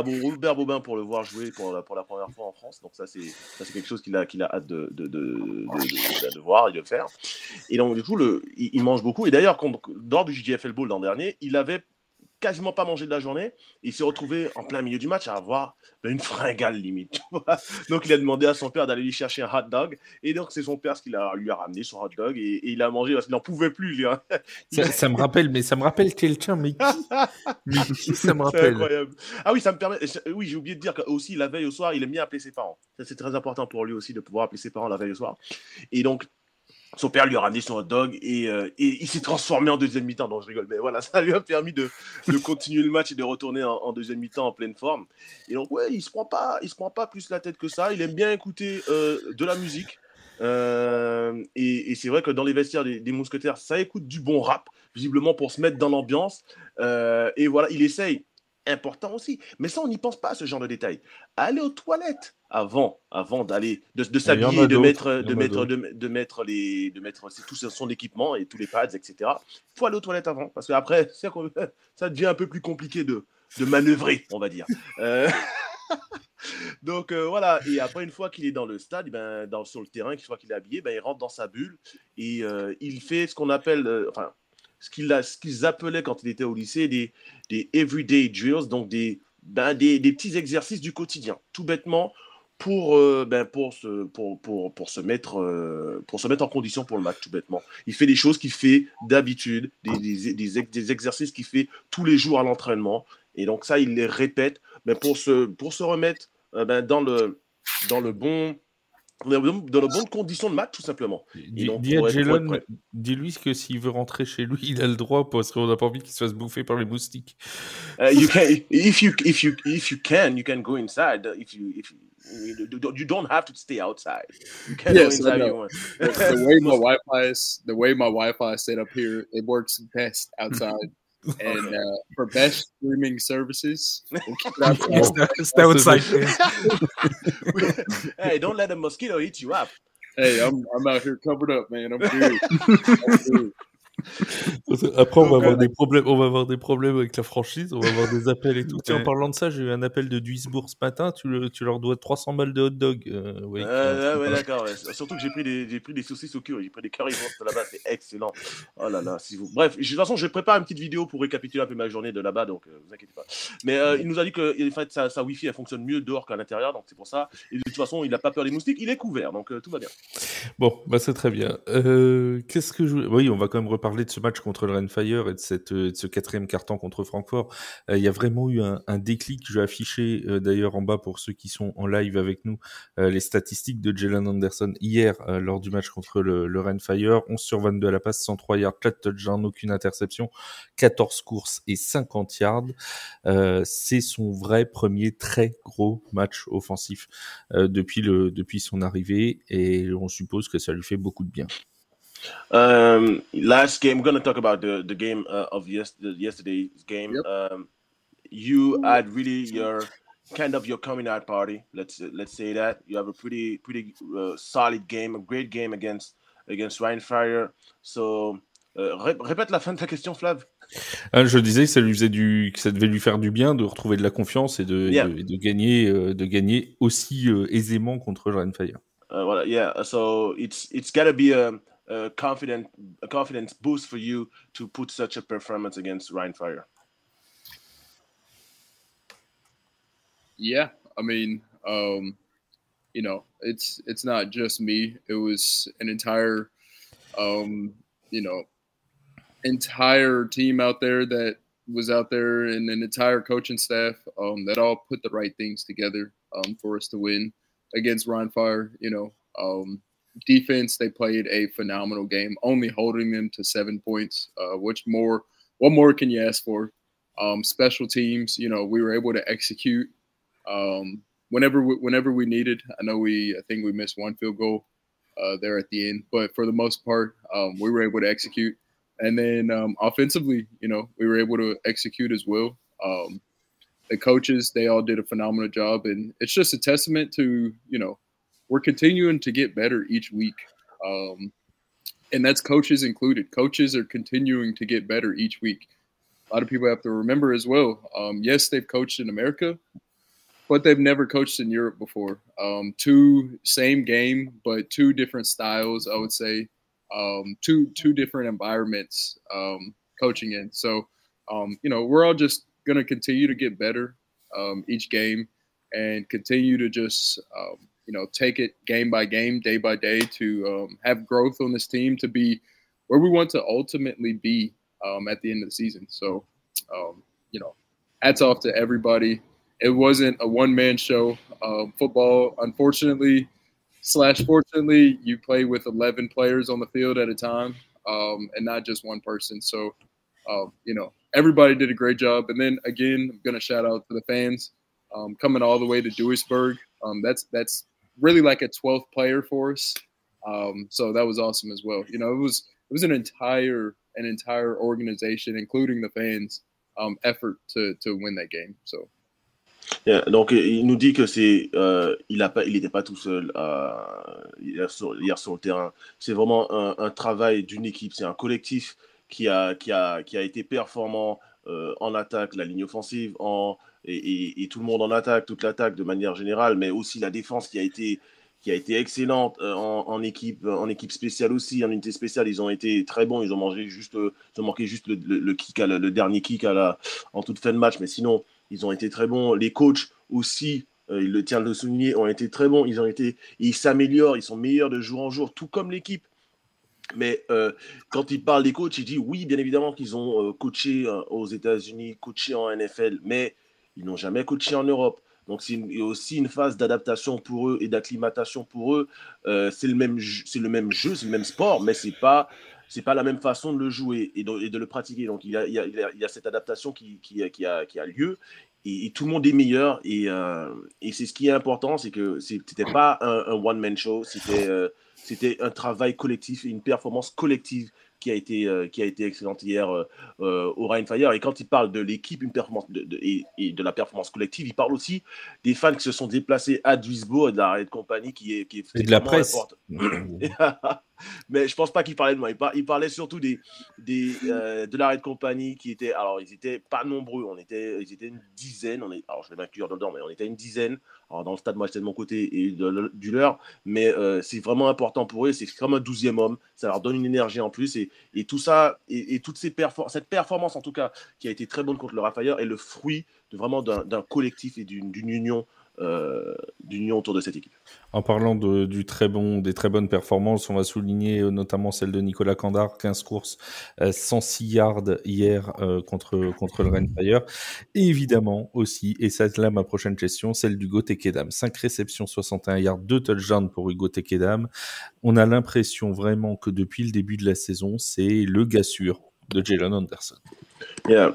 Robert Bobin pour le voir jouer pour la première fois en France. Donc ça c'est quelque chose qu'il a hâte de voir et de faire. Et donc du coup il mange beaucoup. Et d'ailleurs lors du GFL Bowl l'an dernier, il avait quasiment pas mangé de la journée. Il s'est retrouvé en plein milieu du match à avoir une fringale limite. Donc il a demandé à son père d'aller lui chercher un hot dog. Et donc c'est son père qui lui a ramené son hot dog et il a mangé parce qu'il n'en pouvait plus. Lui, hein. Ça me rappelle quelqu'un, mais qui ça me rappelle. C'est incroyable. Ah oui, ça me permet. Oui, j'ai oublié de dire qu'aussi la veille au soir, il aime bien appeler ses parents. Ça, c'est très important pour lui aussi de pouvoir appeler ses parents la veille au soir. Et donc son père lui a ramené son hot dog et il s'est transformé en deuxième mi-temps. Donc je rigole, mais voilà, ça lui a permis de continuer le match et de retourner en deuxième mi-temps en pleine forme. Et donc ouais, il se prend pas plus la tête que ça. Il aime bien écouter de la musique. Et c'est vrai que dans les vestiaires des Mousquetaires, ça écoute du bon rap, visiblement pour se mettre dans l'ambiance. Et voilà, il essaye. Important aussi, mais ça on n'y pense pas à ce genre de détails. Aller aux toilettes avant d'aller de s'habiller, de mettre tout son équipement et tous les pads, etc. Il faut aller aux toilettes avant parce qu'après ça devient un peu plus compliqué de manœuvrer, on va dire. Donc voilà, et après une fois qu'il est dans le stade, sur le terrain, une fois qu'il est habillé, il rentre dans sa bulle et il fait ce qu'on appelle ce qu'ils appelaient quand il était au lycée des everyday drills, donc des petits exercices du quotidien, tout bêtement pour se mettre en condition pour le match, tout bêtement. Il fait des choses qu'il fait d'habitude, des exercices qu'il fait tous les jours à l'entraînement, et donc ça il les répète, pour se remettre dans les bonnes conditions de match, tout simplement. Dis-lui que s'il veut rentrer chez lui, il a le droit parce qu'on n'a pas envie qu'il se fasse bouffer par les moustiques. If you can go inside. You don't have to stay outside. You can go inside if you want. The way my Wi-Fi is set up here, it works best outside. And for best streaming services, stay outside. Hey, don't let a mosquito eat you up. Hey, I'm out here covered up, man. I'm good. Après, on va avoir des problèmes avec la franchise, on va avoir des appels et tout. Tiens, en parlant de ça, j'ai eu un appel de Duisbourg ce matin. Tu leur dois 300 balles de hot dog. Ouais, d'accord. Ouais. Surtout que j'ai pris des saucisses au curry, j'ai pris des currywurst là-bas, c'est excellent. Oh là là, Bref, de toute façon, je prépare une petite vidéo pour récapituler un peu ma journée de là-bas, donc vous inquiétez pas. Mais il nous a dit que en fait, sa Wi-Fi elle fonctionne mieux dehors qu'à l'intérieur, donc c'est pour ça. Et de toute façon, il n'a pas peur des moustiques, il est couvert, donc tout va bien. Bon, bah c'est très bien. Qu'est-ce que je... Oui, on va quand même reparler de ce match contre le Rennes-Fire et de ce quatrième quart-temps contre Francfort. Il y a vraiment eu un déclic. Je vais afficher d'ailleurs en bas pour ceux qui sont en live avec nous les statistiques de Jalen Anderson hier lors du match contre le Rennes-Fire. 11 sur 22 à la passe, 103 yards, 4 touchdowns, aucune interception, 14 courses et 50 yards. C'est son vrai premier très gros match offensif depuis son arrivée et on suppose que ça lui fait beaucoup de bien. Last game, we're going to talk about the game of yesterday's game. Yep. You had really your coming out party. Let's say that you have a pretty solid game, a great game against Ryan Fire. So répète la fin de ta question, Flav. Je disais que ça devait lui faire du bien de retrouver de la confiance et de gagner aussi aisément contre Ryan Fire. Well, yeah. So it's gotta be a confidence boost for you to put such a performance against Ryan Fire. Yeah, I mean, you know, it's not just me. It was an entire, entire team out there that was out there, and an entire coaching staff that all put the right things together for us to win against Ryan Fire. Defense, they played a phenomenal game, only holding them to 7 points. What more can you ask for? Special teams, we were able to execute whenever we needed. I think we missed one field goal there at the end, but for the most part, we were able to execute. And then offensively, we were able to execute as well. The coaches, they all did a phenomenal job, and it's just a testament to, we're continuing to get better each week. And that's coaches included. Coaches are continuing to get better each week. A lot of people have to remember as well. Yes, they've coached in America, but they've never coached in Europe before. Same game, but two different styles, I would say. Two different environments coaching in. So, we're all just going to continue to get better each game and continue to just, take it game by game, day by day to have growth on this team to be where we want to ultimately be at the end of the season. So, hats off to everybody. It wasn't a one-man show. Football, unfortunately, /fortunately, you play with 11 players on the field at a time and not just one person. So, everybody did a great job. And then, again, I'm going to shout out to the fans coming all the way to Duisburg. That's really like a 12th player for us. So that was awesome as well. It was an entire organization, including the fans, effort to win that game. So. Yeah, donc il nous dit que il n'était pas tout seul hier sur le terrain. C'est vraiment un travail d'une équipe, c'est un collectif qui a été performant en attaque, la ligne offensive et tout le monde en attaque, toute l'attaque de manière générale, mais aussi la défense qui a été excellente en équipe spéciale aussi, en unité spéciale. Ils ont été très bons, ils ont manqué juste le kick le dernier kick en toute fin de match, mais sinon ils ont été très bons. Les coachs aussi, il le tient de le souligner, ont été très bons. Ils s'améliorent, ils sont meilleurs de jour en jour, tout comme l'équipe. Mais quand il parle des coachs, il dit oui, bien évidemment qu'ils ont coaché aux États-Unis, coaché en NFL, mais ils n'ont jamais coaché en Europe. Donc il y a aussi une phase d'adaptation pour eux et d'acclimatation pour eux. C'est le même jeu, c'est le même sport, mais c'est pas la même façon de le jouer et de le pratiquer. Donc il y a cette adaptation qui a lieu et tout le monde est meilleur et c'est ce qui est important, c'est que c'était pas un one man show, c'était un travail collectif et une performance collective qui a été excellente hier au Ryan Fire. Et quand il parle de l'équipe, une performance et de la performance collective, il parle aussi des fans qui se sont déplacés à Duisbourg et de la Red Company qui est de la presse. Mais je pense pas qu'il parlait de moi. Il parlait surtout de la Red Company qui était. Alors, ils étaient pas nombreux. Ils étaient une dizaine. Alors, je vais m'inclure dedans, mais on était une dizaine. Alors, dans le stade, moi, j'étais de mon côté et du leur. Mais c'est vraiment important pour eux. C'est comme un 12e homme. Ça leur donne une énergie en plus. Et tout ça, et toute cette performance, en tout cas, qui a été très bonne contre le Raphaël, est le fruit vraiment d'un collectif et d'une union d'union autour de cette équipe. En parlant des très bonnes performances, on va souligner notamment celle de Nicolas Candard, 15 courses, 106 yards hier contre le Rennes Fire. Et évidemment aussi, et c'est là ma prochaine question, celle d'Hugo Tekedam. 5 réceptions, 61 yards, 2 touchdowns pour Hugo Tekedam. On a l'impression vraiment que depuis le début de la saison, c'est le gars sûr de Jalen Anderson. Yeah,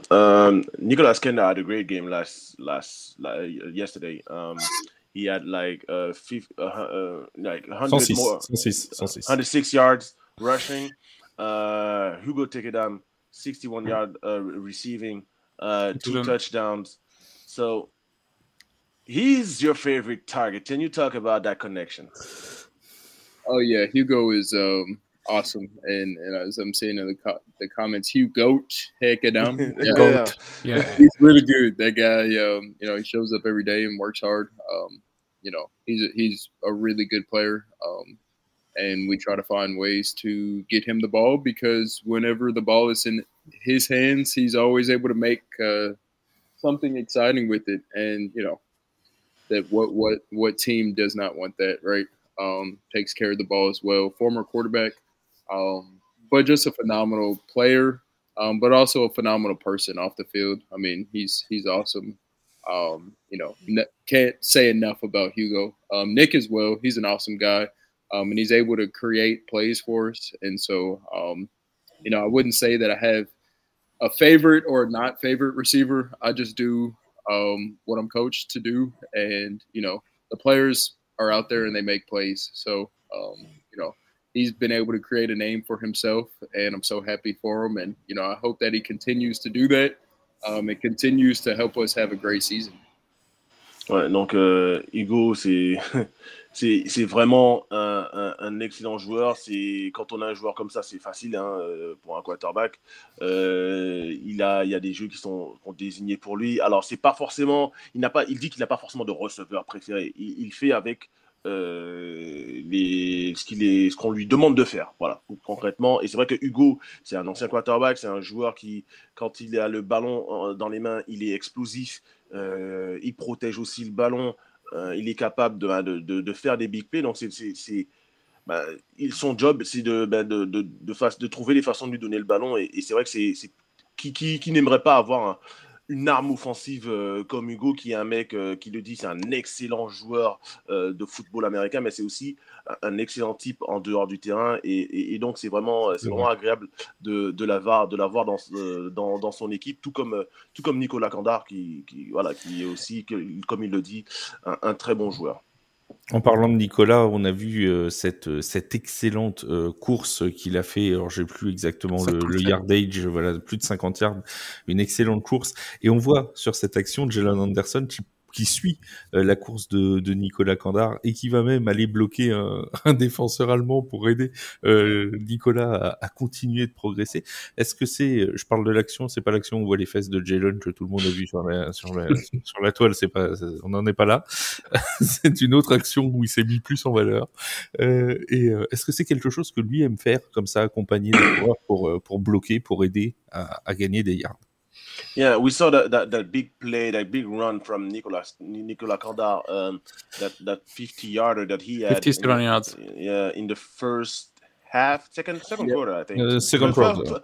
Nicolas Kenda had a great game yesterday. He had like 106 yards rushing. Hugo Tekedam 61 yards receiving, 2 touchdowns. So he's your favorite target. Can you talk about that connection? Oh yeah, Hugo is awesome, and as I'm saying in the comments, Hugo Tekedam, yeah, he's really good. That guy, he shows up every day and works hard. He's a really good player, and we try to find ways to get him the ball because whenever the ball is in his hands, he's always able to make something exciting with it. And that what team does not want that, right? Takes care of the ball as well. Former quarterback. But just a phenomenal player, but also a phenomenal person off the field. I mean, he's awesome. Can't say enough about Hugo. Nick as well. He's an awesome guy, and he's able to create plays for us. And so, I wouldn't say that I have a favorite or not favorite receiver. I just do what I'm coached to do, and the players are out there and they make plays. So, he's been able to create a name for himself, and I'm so happy for him. And, I hope that he continues to do that. It continues to help us have a great season. Ouais, donc Hugo, c'est vraiment un excellent joueur. Quand on a un joueur comme ça, c'est facile pour un quarterback. Il y a des jeux qui sont désignés pour lui. Alors c'est pas forcément, il dit qu'il n'a pas forcément de receveur préféré. Il fait avec ce qu'on lui demande de faire, voilà, concrètement. Et c'est vrai que Hugo, c'est un ancien quarterback, c'est un joueur qui, quand il a le ballon dans les mains, il est explosif, il protège aussi le ballon, il est capable de faire des big plays. Donc son job, c'est de trouver les façons de lui donner le ballon. Et c'est vrai que qui n'aimerait pas avoir une arme offensive comme Hugo, qui est un mec qui le dit, c'est un excellent joueur de football américain, mais c'est aussi un excellent type en dehors du terrain. Et donc, c'est vraiment agréable de l'avoir dans son équipe, tout comme Nicolas Candard, qui est aussi, comme il le dit, un très bon joueur. En parlant de Nicolas, on a vu cette excellente course qu'il a fait. Alors, j'ai plus exactement le yardage, voilà, plus de 50 yards, une excellente course. Et on voit sur cette action Jalen Anderson qui suit la course de Nicolas Candard et qui va même aller bloquer un défenseur allemand pour aider Nicolas à continuer de progresser. Est-ce que je parle de l'action, c'est pas l'action où on voit les fesses de Jalen que tout le monde a vu sur la toile, on n'en est pas là. C'est une autre action où il s'est mis plus en valeur. Est-ce que c'est quelque chose que lui aime faire, comme ça, accompagner les joueurs pour bloquer, pour aider à gagner des yards? Yeah, we saw that big play, that big run from Nicolas Candard, that 50-yarder that he had. 57 yards. Yeah, in the first half, second quarter, I think. Second quarter.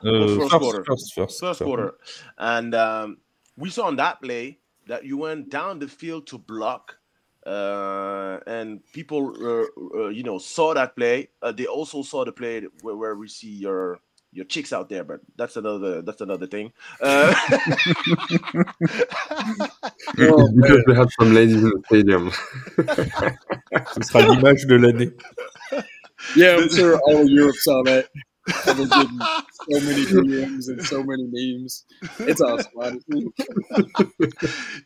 First quarter. And we saw on that play that you went down the field to block, and people, saw that play. They also saw the play where we see your chicks out there, but that's another thing. Because we have some ladies in the stadium. Ce sera l'image de l'année. Yeah, I'm sure all of Europe saw that. I've been getting so many DMs and so many memes. It's awesome, honestly.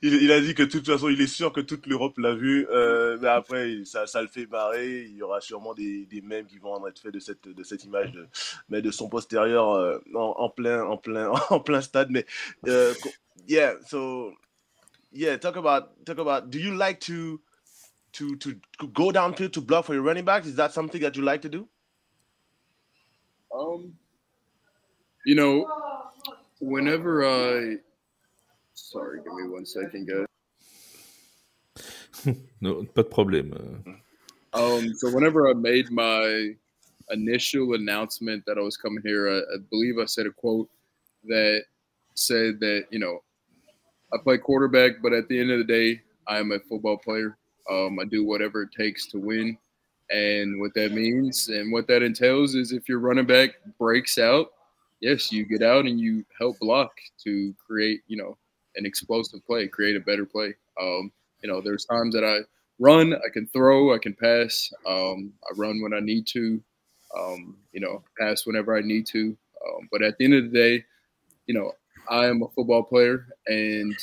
Il a dit que de toute façon, il est sûr que toute l'Europe l'a vu, mais après, ça le fait marrer. Il y aura sûrement des mèmes qui vont être faits de cette image, mais de son postérieur en plein stade. Mais talk about. Do you like to go downfield to block for your running backs? Is that something that you like to do? Whenever sorry, give me 1 second, guys. Non, pas de problème. So whenever I made my initial announcement that I was coming here, I believe I said a quote that said that, you know, I play quarterback, but at the end of the day, I am a football player. I do whatever it takes to win. And what that means and what that entails is if your running back breaks out, yes, you get out and you help block to create, you know, an explosive play, create a better play. You know, there's times that I run, I can throw, I can pass. I run when I need to, you know, pass whenever I need to. But at the end of the day, you know, I am a football player, and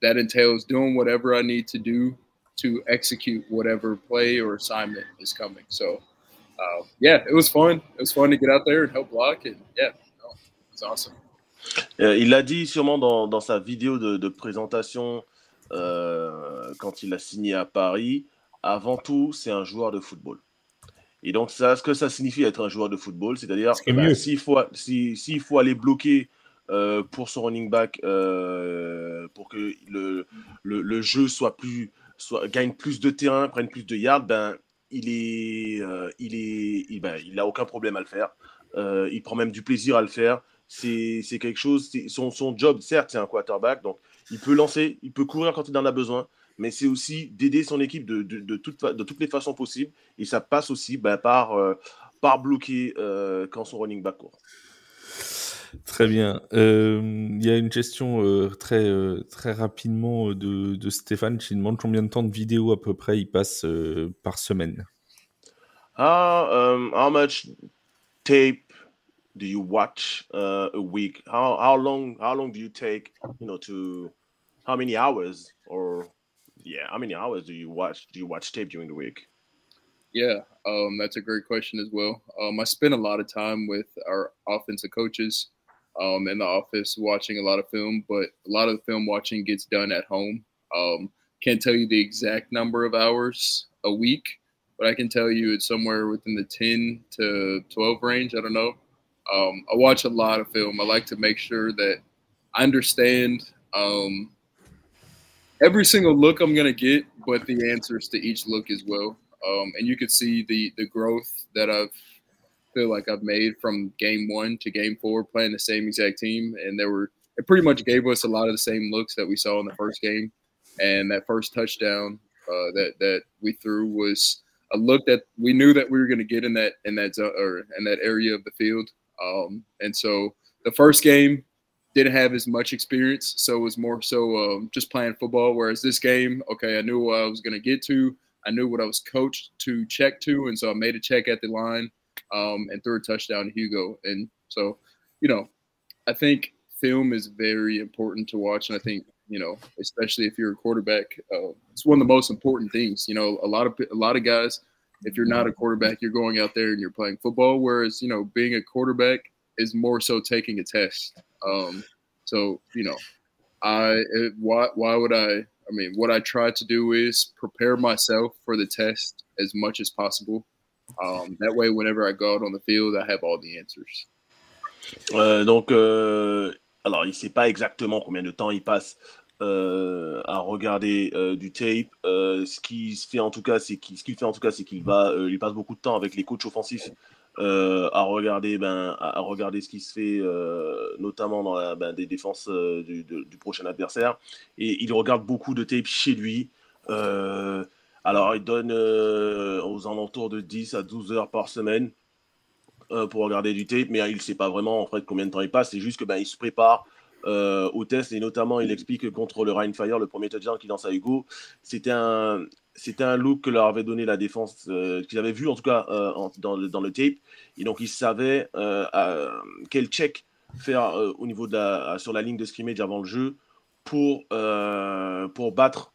that entails doing whatever I need to do to execute whatever play or assignment is coming. So, yeah, it was fun. It was fun to get out there and help block, and yeah, no, it was awesome. Il l'a dit sûrement dans sa vidéo de présentation quand il a signé à Paris. Avant tout, c'est un joueur de football. Et donc, ça, ce que ça signifie être un joueur de football, c'est-à-dire s'il faut aller bloquer pour son running back pour que le jeu gagne plus de terrain, prenne plus de yards, ben il a aucun problème à le faire. Il prend même du plaisir à le faire. C'est quelque chose. Son job, certes, c'est un quarterback, donc il peut lancer, il peut courir quand il en a besoin, mais c'est aussi d'aider son équipe de toutes les façons possibles. Et ça passe aussi par bloquer quand son running back court. Très bien. Il y a une question très rapidement de Stéphane qui demande combien de temps de vidéo à peu près il passe par semaine. How much tape do you watch a week? How long do you take, you know, how many hours do you watch tape during the week? Yeah, that's a great question as well. I spend a lot of time with our offensive coaches in the office watching a lot of film, but a lot of the film watching gets done at home. Can't tell you the exact number of hours a week, but I can tell you it's somewhere within the 10 to 12 range. I don't know. I watch a lot of film. I like to make sure that I understand every single look I'm going to get, but the answers to each look as well. And you could see the growth that feel like I've made from game 1 to game 4 playing the same exact team. And it pretty much gave us a lot of the same looks that we saw in the first game. And that first touchdown that we threw was a look that we knew that we were going to get in that area of the field. And so the first game didn't have as much experience, so it was more so just playing football. Whereas this game, okay, I knew what I was going to get to. I knew what I was coached to check to, and so I made a check at the line and threw a touchdown to Hugo. And so, you know, I think film is very important to watch, and I think, you know, especially if you're a quarterback, it's one of the most important things. You know, a lot of guys, if you're not a quarterback, you're going out there and you're playing football, whereas, you know, being a quarterback is more so taking a test. So, you know, why would I mean, what I try to do is prepare myself for the test as much as possible. That way, whenever I go out on the field, I have all the answers. Alors, il ne sait pas exactement combien de temps il passe à regarder du tape. Ce qu'il fait en tout cas, c'est qu'il il passe beaucoup de temps avec les coachs offensifs à regarder ce qui se fait, notamment dans des défenses du prochain adversaire. Et il regarde beaucoup de tape chez lui. Alors, il donne aux alentours de 10 à 12 heures par semaine pour regarder du tape, mais il ne sait pas vraiment en fait combien de temps il passe. C'est juste que il se prépare au test, et notamment il explique que contre le Rhein Fire, le premier touchdown qu'il lance à Hugo, c'était un look que leur avait donné la défense, qu'ils avaient vu en tout cas dans le tape, et donc ils savaient quel check faire au niveau sur la ligne de scrimmage avant le jeu pour battre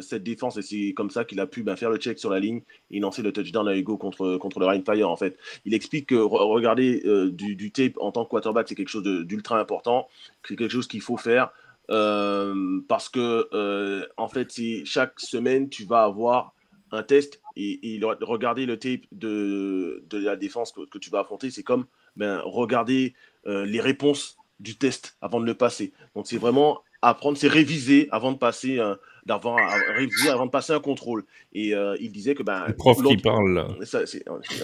cette défense, et c'est comme ça qu'il a pu faire le check sur la ligne et lancer le touchdown à Hugo contre le Rhein Fire. En fait, il explique que regarder du tape en tant que quarterback, c'est quelque chose d'ultra important, c'est quelque chose qu'il faut faire parce que en fait, chaque semaine tu vas avoir un test, et regarder le tape de la défense que tu vas affronter, c'est comme regarder les réponses du test avant de le passer. Donc c'est vraiment apprendre, c'est réviser avant de passer d'avoir révisé avant de passer un contrôle. Et il disait que le prof qui parle là.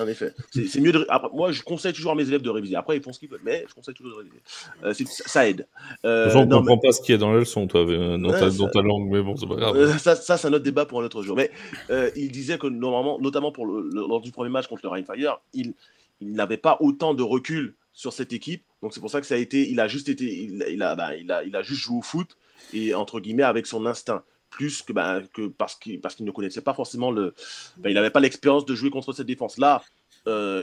En effet, c'est mieux de. Après, moi, je conseille toujours à mes élèves de réviser. Après, ils font ce qu'ils veulent, mais je conseille toujours de réviser. Ça aide. On ne comprend pas ce qu'il y a dans la leçon, toi, dans ta langue, mais bon, c'est pas grave. Ça, c'est un autre débat pour un autre jour. Mais il disait que normalement, notamment lors du premier match contre le Rheinfire, il n'avait pas autant de recul sur cette équipe. Donc c'est pour ça que il a juste joué au foot et entre guillemets avec son instinct, plus que parce qu'il ne connaissait pas forcément il n'avait pas l'expérience de jouer contre cette défense. Là,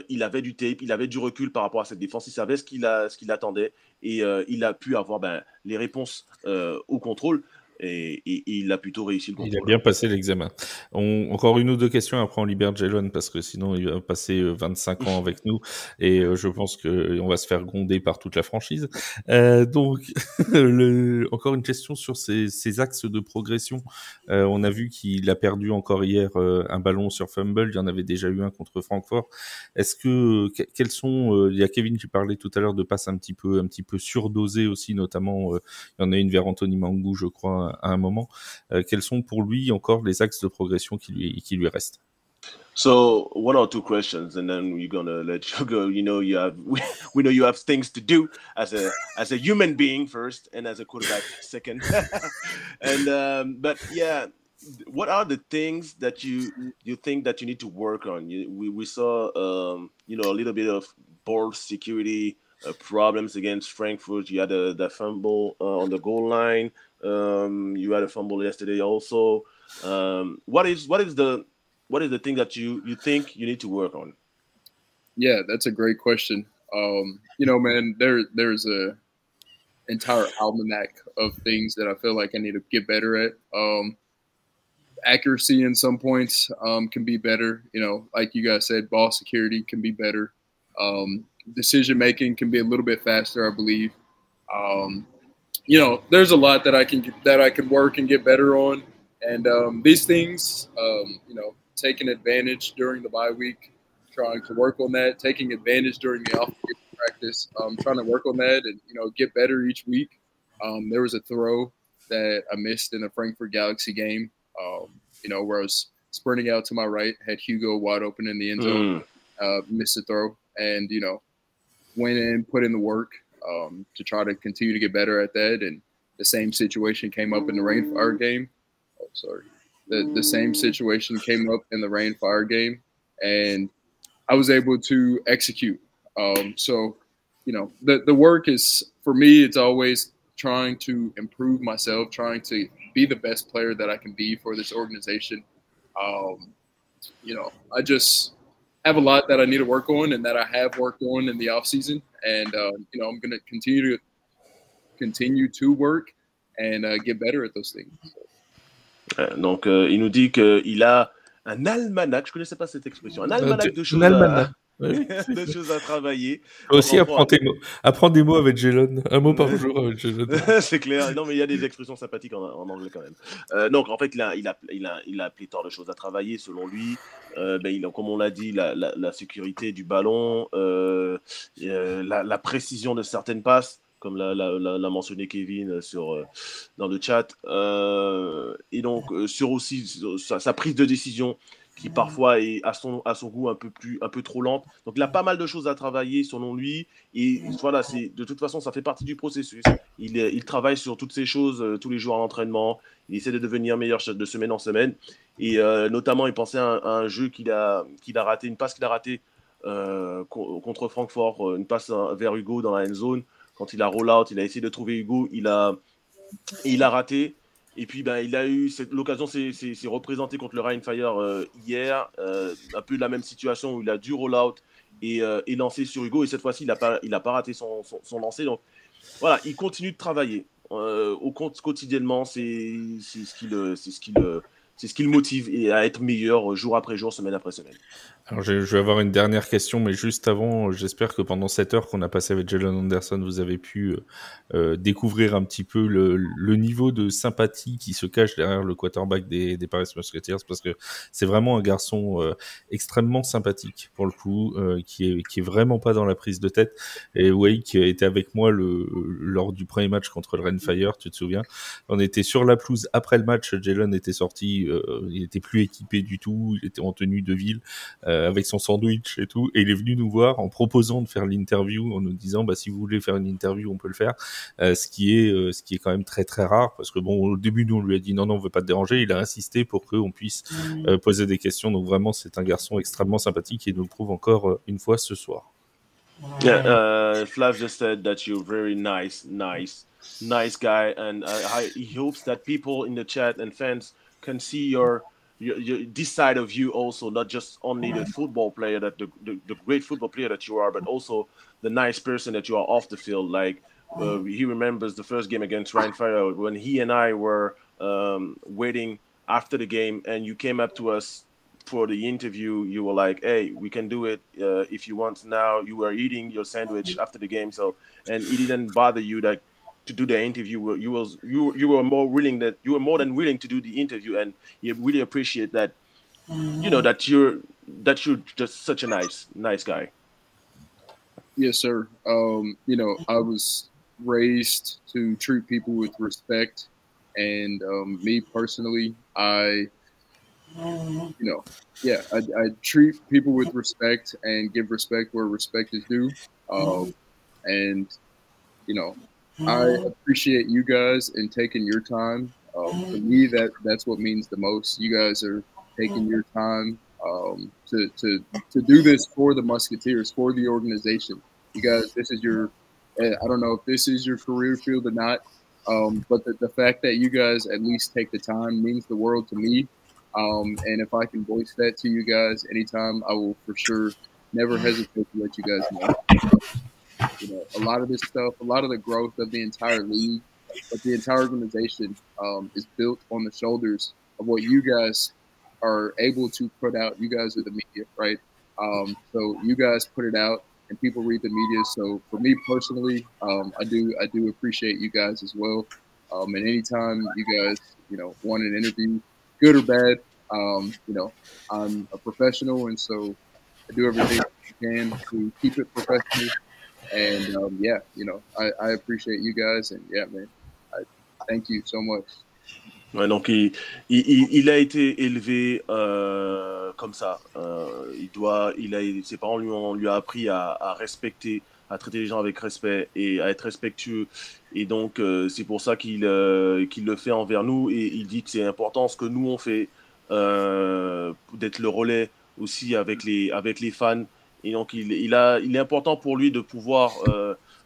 il avait du tape, il avait du recul par rapport à cette défense, il savait ce qu'il attendait et il a pu avoir les réponses au contrôle. Et il a plutôt réussi le contrôle. Il a bien passé l'examen. Encore une ou deux questions, après on libère Jalen parce que sinon il va passer 25 ans avec nous et je pense qu'on va se faire gronder par toute la franchise. Donc, encore une question sur ces axes de progression. On a vu qu'il a perdu encore hier un ballon sur fumble, il y en avait déjà eu un contre Francfort. Est-ce que, quels sont, il y a Kevin qui parlait tout à l'heure de passes un petit peu surdosées aussi, notamment, il y en a une vers Anthony Mangou, je crois, à un moment. Quels sont pour lui encore les axes de progression qui lui restent? So 1 or 2 questions, and then we're gonna let you go. We know you have things to do as a human being first, and as a quarterback second. And but yeah, what are the things that you think that you need to work on? We saw a little bit of ball security problems against Frankfurt. You had the fumble on the goal line. You had a fumble yesterday also. What is the thing that you think you need to work on? Yeah, that's a great question. Man, there's a entire almanac of things that I feel like I need to get better at. Accuracy in some points can be better. Like you guys said, ball security can be better. Decision making can be a little bit faster, I believe. There's a lot that I can work and get better on. And these things, taking advantage during the bye week, trying to work on that, taking advantage during the off practice, trying to work on that and, get better each week. There was a throw that I missed in the Frankfurt Galaxy game, where I was sprinting out to my right, had Hugo wide open in the end zone, missed the throw, and, went in, put in the work to try to continue to get better at that. And the same situation came up in the Rainfire game. Oh, sorry. The same situation came up in the Rainfire game, and I was able to execute. So, the work is, for me, it's always trying to improve myself, trying to be the best player that I can be for this organization. I just have a lot that I need to work on and that I have worked on in the off season. And, I'm going to continue to work and get better at those things. Donc, il nous dit qu'il a un almanach, je ne connaissais pas cette expression, un almanach de choses à travailler. Aussi, apprends des mots avec Jalen, un mot par jour avec Jalen. C'est clair, non mais il y a des expressions sympathiques en anglais quand même. Donc en fait, il a pléthore de choses à travailler selon lui. Comme on l'a dit, la sécurité du ballon, la précision de certaines passes, comme l'a mentionné Kevin dans le chat, et donc sur aussi sa prise de décision qui parfois est à son goût un peu trop lente. Donc il a pas mal de choses à travailler selon lui, et voilà, de toute façon ça fait partie du processus. Il travaille sur toutes ces choses tous les jours à l'entraînement, il essaie de devenir meilleur de semaine en semaine, et notamment il pensait à un jeu qu'il a raté, une passe qu'il a ratée contre Francfort, une passe vers Hugo dans la end zone. Quand il a roll out, il a essayé de trouver Hugo, il a raté. Et puis il a eu l'occasion, s'est représenté contre le Rheinfire hier, un peu la même situation où il a dû roll out et lancer sur Hugo. Et cette fois-ci, il a pas raté son lancer. Donc voilà, il continue de travailler quotidiennement. C'est ce c'est ce qui le motive et à être meilleur jour après jour, semaine après semaine. Alors, je vais avoir une dernière question, mais juste avant, j'espère que pendant cette heure qu'on a passé avec Jalen Anderson, vous avez pu découvrir un petit peu le niveau de sympathie qui se cache derrière le quarterback des Paris Musketeers, parce que c'est vraiment un garçon extrêmement sympathique, pour le coup, qui est vraiment pas dans la prise de tête. Et Wake était avec moi lors du premier match contre le Rainfire, tu te souviens? On était sur la pelouse après le match, Jalen était sorti, il était plus équipé du tout, il était en tenue de ville, avec son sandwich et tout, et il est venu nous voir en proposant de faire l'interview, en nous disant si vous voulez faire une interview on peut le faire, ce qui est quand même très très rare, parce que au début nous on lui a dit non on veut pas te déranger, il a insisté pour qu'on puisse poser des questions, donc vraiment c'est un garçon extrêmement sympathique et nous le prouve encore une fois ce soir. Yeah, Flav just said that you're very nice guy, and he hopes that people in the chat and fans can see your this side of you also, not just only the football player, that the great football player that you are, but also the nice person that you are off the field. Like he remembers the first game against Rhein-Fire when he and I were waiting after the game, and you came up to us for the interview. You were like, "Hey, we can do it if you want." Now you were eating your sandwich after the game, so and it didn't bother you that to do the interview. You were more than willing to do the interview, and you really appreciate that. You know that you're just such a nice guy. Yes, sir. I was raised to treat people with respect, and me personally, I treat people with respect and give respect where respect is due. I appreciate you guys and taking your time. For me, that's what means the most. You guys are taking your time to do this for the Musketeers, for the organization. You guys, this is your, I don't know if this is your career field or not, but the fact that you guys at least take the time means the world to me. And if I can voice that to you guys anytime, I will for sure never hesitate to let you guys know. A lot of this stuff, a lot of the growth of the entire league, but the entire organization is built on the shoulders of what you guys are able to put out. You guys are the media, right? So you guys put it out and people read the media. So for me personally, I do appreciate you guys as well. And anytime you guys, want an interview, good or bad, I'm a professional, and so I do everything I can to keep it professional. And I appreciate you guys, and yeah, man, thank you so much. Ouais, donc il a été élevé comme ça. Ses parents lui a appris à respecter, à traiter les gens avec respect et à être respectueux. Et donc c'est pour ça qu'il le fait envers nous, et il dit que c'est important ce que nous on fait, d'être le relais aussi avec les fans. Et donc il est important pour lui de pouvoir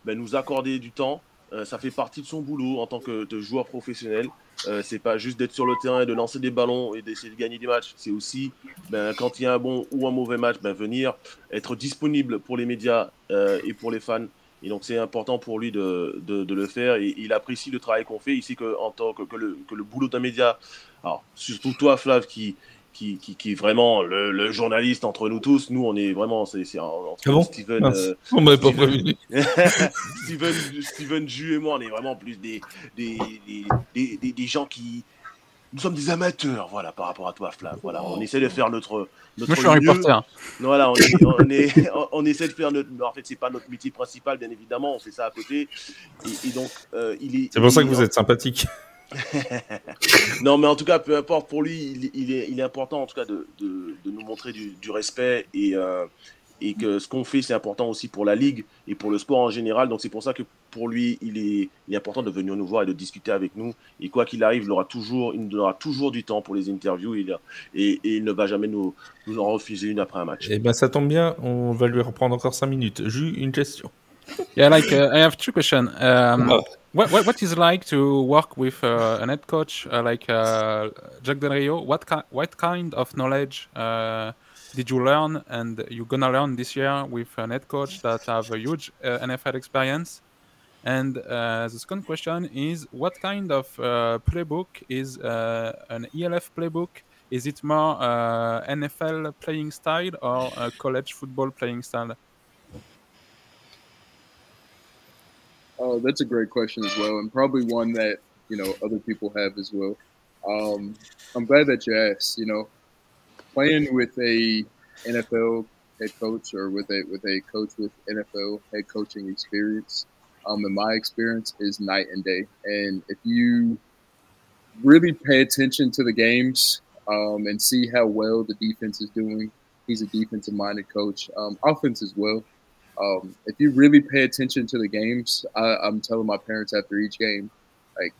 nous accorder du temps. Ça fait partie de son boulot en tant que joueur professionnel. C'est pas juste d'être sur le terrain et de lancer des ballons et d'essayer de gagner des matchs. C'est aussi, quand il y a un bon ou un mauvais match, venir être disponible pour les médias et pour les fans. Et donc c'est important pour lui de le faire. Et il apprécie le travail qu'on fait. Il sait que en tant que le boulot d'un média, alors surtout toi Flav qui est vraiment le journaliste entre nous tous. Nous, on est vraiment, c'est entre Steven, on m'avait pas prévenu. Steven Ju et moi, on est vraiment plus des gens qui, nous sommes des amateurs, voilà, par rapport à toi, Flav. Voilà, on essaie de faire notre Moi, je suis un reporter. Voilà, on essaie de faire en fait, c'est pas notre métier principal, bien évidemment, on fait ça à côté. Et donc, c'est pour ça que vous êtes sympathique. Non, mais en tout cas, peu importe, pour lui, il est important en tout cas de nous montrer du respect, et que ce qu'on fait, c'est important aussi pour la ligue et pour le sport en général. Donc c'est pour ça que pour lui, il est important de venir nous voir et de discuter avec nous. Et quoi qu'il arrive, il aura toujours du temps pour les interviews, et il ne va jamais nous en refuser une après un match. Eh ben, ça tombe bien, on va lui reprendre encore 5 minutes. J'ai une question. Yeah, I have 2 questions. What is it like to work with an head coach like Jack Del Rio? What kind of knowledge did you learn and you're gonna learn this year with an head coach that have a huge NFL experience? And the second question is, what kind of playbook is an ELF playbook? Is it more NFL playing style or college football playing style? Oh, that's a great question as well, and probably one that other people have as well. I'm glad that you asked. Playing with a NFL head coach or with a coach with NFL head coaching experience, in my experience, is night and day. And if you really pay attention to the games and see how well the defense is doing, he's a defensive-minded coach, offense as well. If you really pay attention to the games, I'm telling my parents after each game, like,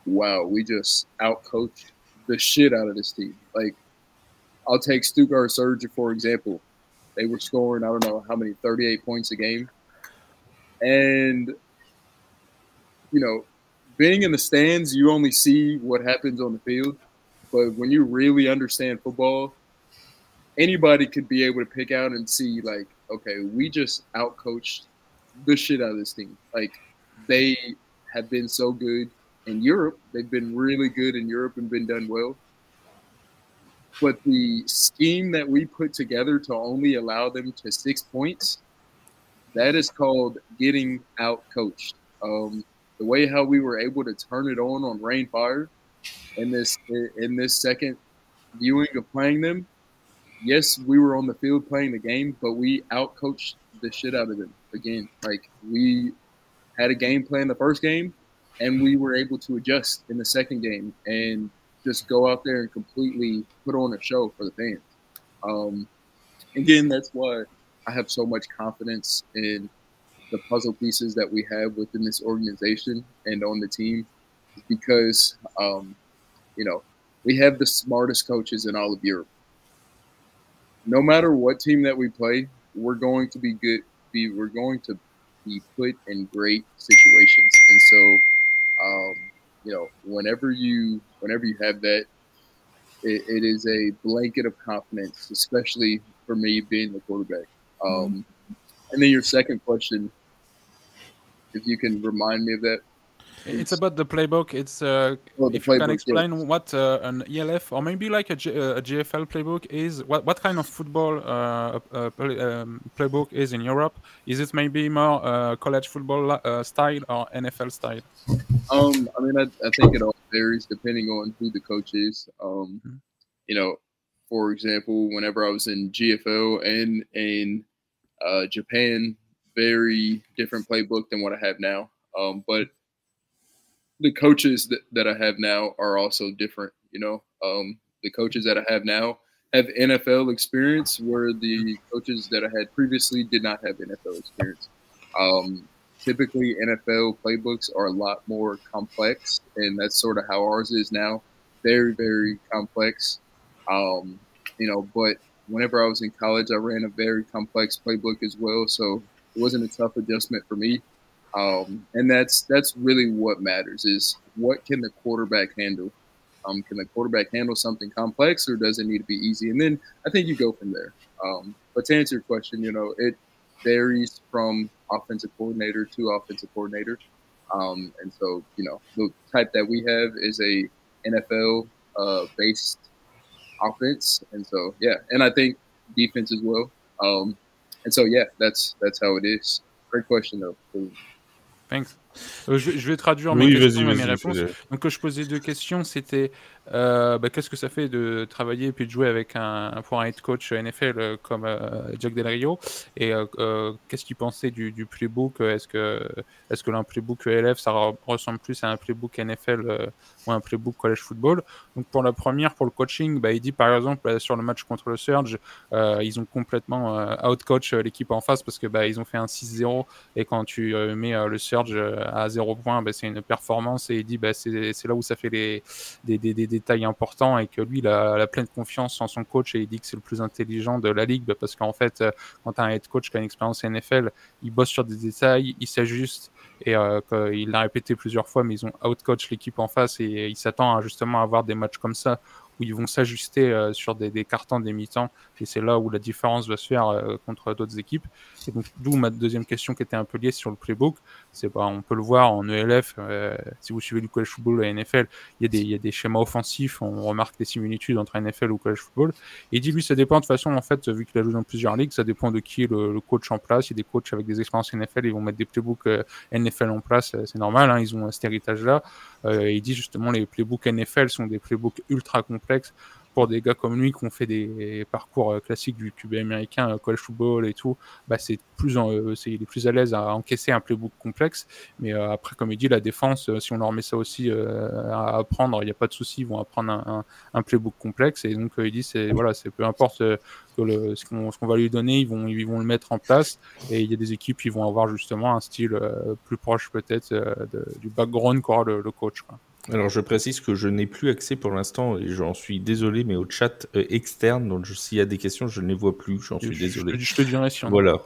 wow, we just outcoached the shit out of this team. Like, I'll take Stuttgart Surge, for example. They were scoring, I don't know how many, 38 points a game. And, being in the stands, you only see what happens on the field. But when you really understand football, anybody could be able to pick out and see, like, okay, we just outcoached the shit out of this team. Like, they have been so good in Europe. They've been really good in Europe and been done well. But the scheme that we put together to only allow them to 6 points, that is called getting outcoached. The way how we were able to turn it on Rain Fire in this second viewing of playing them, yes, we were on the field playing the game, but we outcoached the shit out of them again. Like, we had a game plan the first game, and we were able to adjust in the second game and just go out there and completely put on a show for the fans. Again, that's why I have so much confidence in the puzzle pieces that we have within this organization and on the team, because, we have the smartest coaches in all of Europe. No matter what team that we play, we're going to be good. We're going to be put in great situations, and so, whenever you have that, it is a blanket of confidence, especially for me being the quarterback. And then your second question, if you can remind me of that. It's about the playbook. It's if you can explain what an ELF or maybe like a GFL playbook is. What kind of football playbook is in Europe? Is it maybe more college football style or NFL style? I think it all varies depending on who the coach is. For example, whenever I was in GFL and in Japan, very different playbook than what I have now. But the coaches that I have now are also different. The coaches that I have now have NFL experience, where the coaches that I had previously did not have NFL experience. Typically, NFL playbooks are a lot more complex, and that's sort of how ours is now. Very, very complex. But whenever I was in college, I ran a very complex playbook as well, so it wasn't a tough adjustment for me. And that's really what matters, is what can the quarterback handle? Can the quarterback handle something complex, or does it need to be easy? And then I think you go from there. But to answer your question, it varies from offensive coordinator to offensive coordinator. And so, the type that we have is a NFL based offense. And so, yeah, and I think defense as well. And so, yeah, that's how it is. Great question, though. Thanks. Je vais traduire mes questions et mes réponses. Donc, je posais deux questions. C'était qu'est-ce que ça fait de travailler et puis de jouer avec pour un head coach NFL comme Jack Del Rio, et qu'est-ce qu'il pensait du playbook. Est-ce que un playbook ELF ça ressemble plus à un playbook NFL ou un playbook college football? Donc, pour la première, pour le coaching, il dit par exemple sur le match contre le Surge, ils ont complètement outcoach l'équipe en face, parce que ils ont fait un 6-0, et quand tu mets le Surge à 0 points, c'est une performance, et il dit c'est là où ça fait des détails importants, et que lui il a pleine confiance en son coach, et il dit que c'est le plus intelligent de la ligue, parce qu'en fait quand tu as un head coach qui a une expérience NFL, il bosse sur des détails, il s'ajuste, et il l'a répété plusieurs fois, mais ils ont outcoach l'équipe en face, et il s'attend justement à avoir des matchs comme ça où ils vont s'ajuster sur des cartons, des mi-temps, et c'est là où la différence va se faire contre d'autres équipes. Et donc, d'où ma deuxième question qui était un peu liée sur le playbook. On peut le voir en ELF, si vous suivez du college football et NFL, il y a des schémas offensifs, on remarque des similitudes entre NFL ou college football. Et il dit, lui, ça dépend de toute façon, en fait, vu qu'il a joué dans plusieurs ligues, ça dépend de qui est le coach en place. Il y a des coachs avec des expériences NFL, ils vont mettre des playbooks NFL en place, c'est normal, hein, ils ont cet héritage-là. Il dit justement, les playbooks NFL sont des playbooks ultra complexes pour des gars comme lui qui ont fait des parcours classiques du QB américain, college football et tout. Il est plus à l'aise à encaisser un playbook complexe. Mais après, comme il dit, la défense, si on leur met ça aussi à apprendre, il n'y a pas de souci, ils vont apprendre un playbook complexe. Et donc, il dit, c'est peu importe ce qu'on va lui donner, ils vont le mettre en place. Et il y a des équipes qui vont avoir justement un style plus proche peut-être du background qu'aura le coach, quoi. Alors, je précise que je n'ai plus accès pour l'instant, et j'en suis désolé, mais au chat externe, donc s'il y a des questions, je ne les vois plus, j'en suis désolé. Je te dirai si on a. Voilà,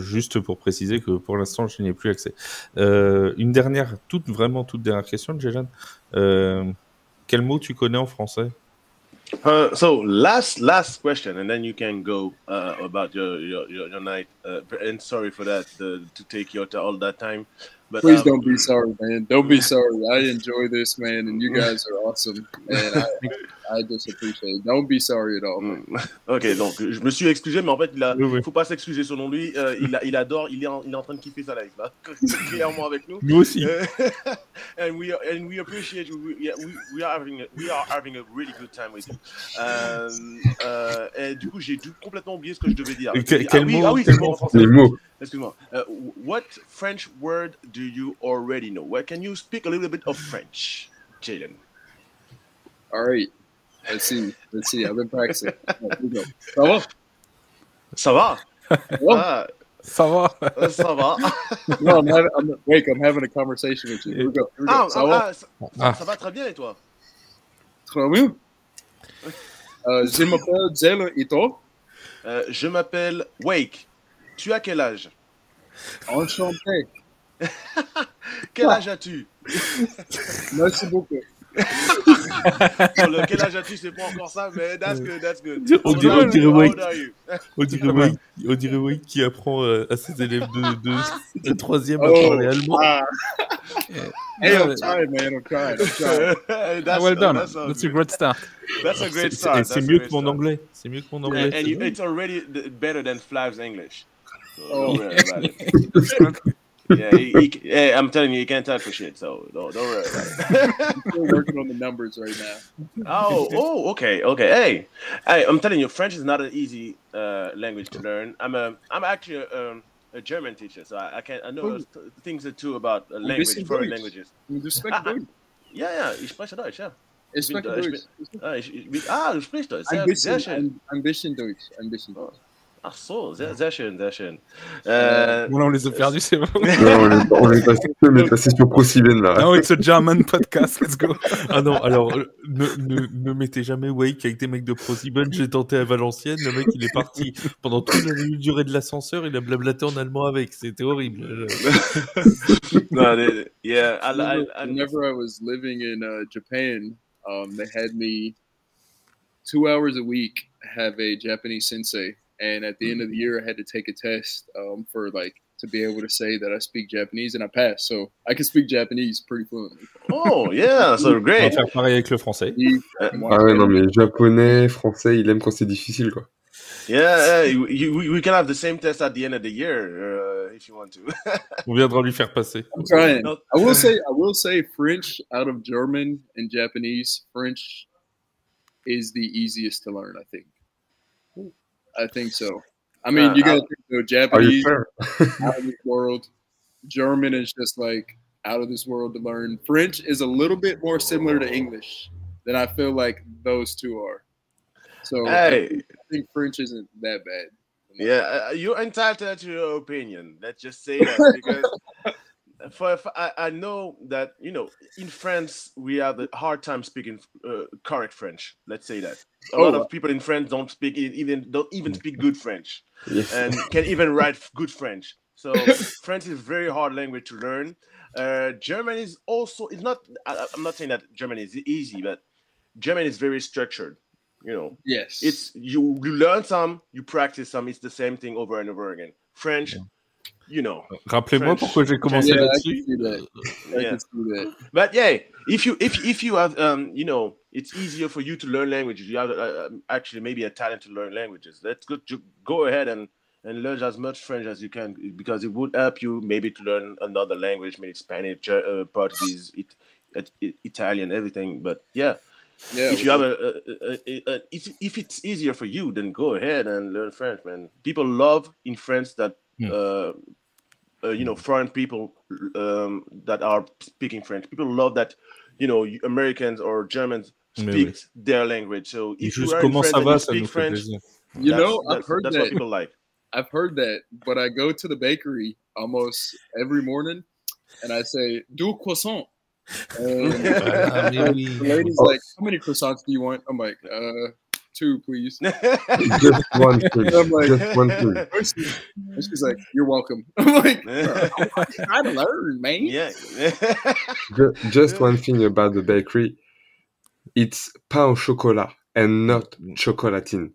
juste pour préciser que pour l'instant, je n'ai plus accès. Une toute dernière question, Jason. Quel mot tu connais en français? So last question, and then you can go about your night. And sorry for that to take all that time. But, please don't be sorry, man. Don't be sorry. I enjoy this, man, and you guys are awesome. And I just appreciate it. Don't be sorry at all. Ok, donc je me suis excusé, mais en fait, il faut pas s'excuser selon lui. Il adore, il est en train de kiffer sa life là, clairement avec nous. Nous aussi. And we appreciate you. We are having a really good time with you. Et du coup, j'ai complètement oublié ce que je devais dire. Quel mot c'est bon en français. Les mots. Excuse-moi. What French word do you already know? Can you speak a little bit of French, Jaden? All right. Let's see. I've been practicing. Ça va? Ça va? Ça va? Ça va? No, I'm having a conversation with you. Here we go. Ça va très bien et toi? Très bien. Je m'appelle Zela et toi? Je m'appelle Wake. Tu as quel âge? Enchanté. Quel âge as-tu? Merci beaucoup. Quel âge as-tu, c'est pas encore ça, mais that's good. On dirait Wake. On dirait Wake qui apprend à ses élèves de troisième à parler allemand. Hey, I'm trying, man. I'm trying. Well done. That's a great start. That's a great start. C'est mieux que mon anglais. C'est mieux que mon anglais. And it's already better than Flav's English. Oh. Yeah, I'm telling you, he can't talk for shit, so don't worry about it. I'm still working on the numbers right now. Okay. Hey, I'm telling you, French is not an easy language to learn. I'm actually a German teacher, so I know things too about language, foreign languages. Du spreekt Deutsch. Ja, ich spreche Deutsch, ja. Ich spreche Deutsch. Du sprichst Deutsch. Sehr schön. Ein bisschen Deutsch. Ach so, sehr schön. On les a perdus, c'est bon. On est passé sur ProSieben là. Now it's a German podcast, let's go. Ah non, alors ne mettez jamais Wake avec des mecs de ProSieben. J'ai tenté à Valenciennes, le mec il est parti pendant toute la durée de l'ascenseur, il a blablaté en allemand avec, c'était horrible. Whenever I was living in Japan, they had me 2 hours a week have a Japanese sensei. And at the end of the year, I had to take a test to be able to say that I speak Japanese, and I passed. So I can speak Japanese pretty fluently. Oh, yeah, so great. On va faire pareil avec le français. Non, mais japonais, français, il aime quand c'est difficile, quoi. Yeah, we can have the same test at the end of the year if you want to. On viendra lui faire passer. I'm trying. I will say French out of German and Japanese. French is the easiest to learn, I think. I think so. I mean, you got to think, Japanese out of this world. German is just like out of this world to learn. French is a little bit more similar to English than I feel like those two are. So I think French isn't that bad. Yeah, you're entitled to your opinion. Let's just say that because I know that, in France, we have a hard time speaking correct French. Let's say that. A lot of people in France don't even speak good French, and can't even write good French. So French is a very hard language to learn. German is also, I'm not saying that German is easy, but German is very structured. Yes. It's you learn some, you practice some. It's the same thing over and over again. French, Rappelez-moi French. pourquoi j'ai commencé Yeah, I là-dessus. can see that. I can see that. But yeah, if you have it's easier for you to learn languages. You have actually maybe a talent to learn languages. That's good to go ahead and learn as much French as you can, because it would help you maybe to learn another language, maybe Spanish, Portuguese, Italian, everything. But yeah, if you have if it's easier for you, then go ahead and learn French, man. People love in France that foreign people that are speaking French. People love that, Americans or Germans speak their language. So if you Juste are in comment France ça and va, you ça nous speak fait French, plaisir. I've heard that's that. what people like. I've heard that, but I go to the bakery almost every morning, and I say, "Do croissant." And the lady's like, "How many croissants do you want?" I'm like, 2, please. Just one, please. I'm like, Just one, please. and she's like, "You're welcome." I'm like, I'm trying to learn, man. Yeah. Just one thing about the bakery. It's pain au chocolat and not chocolatine.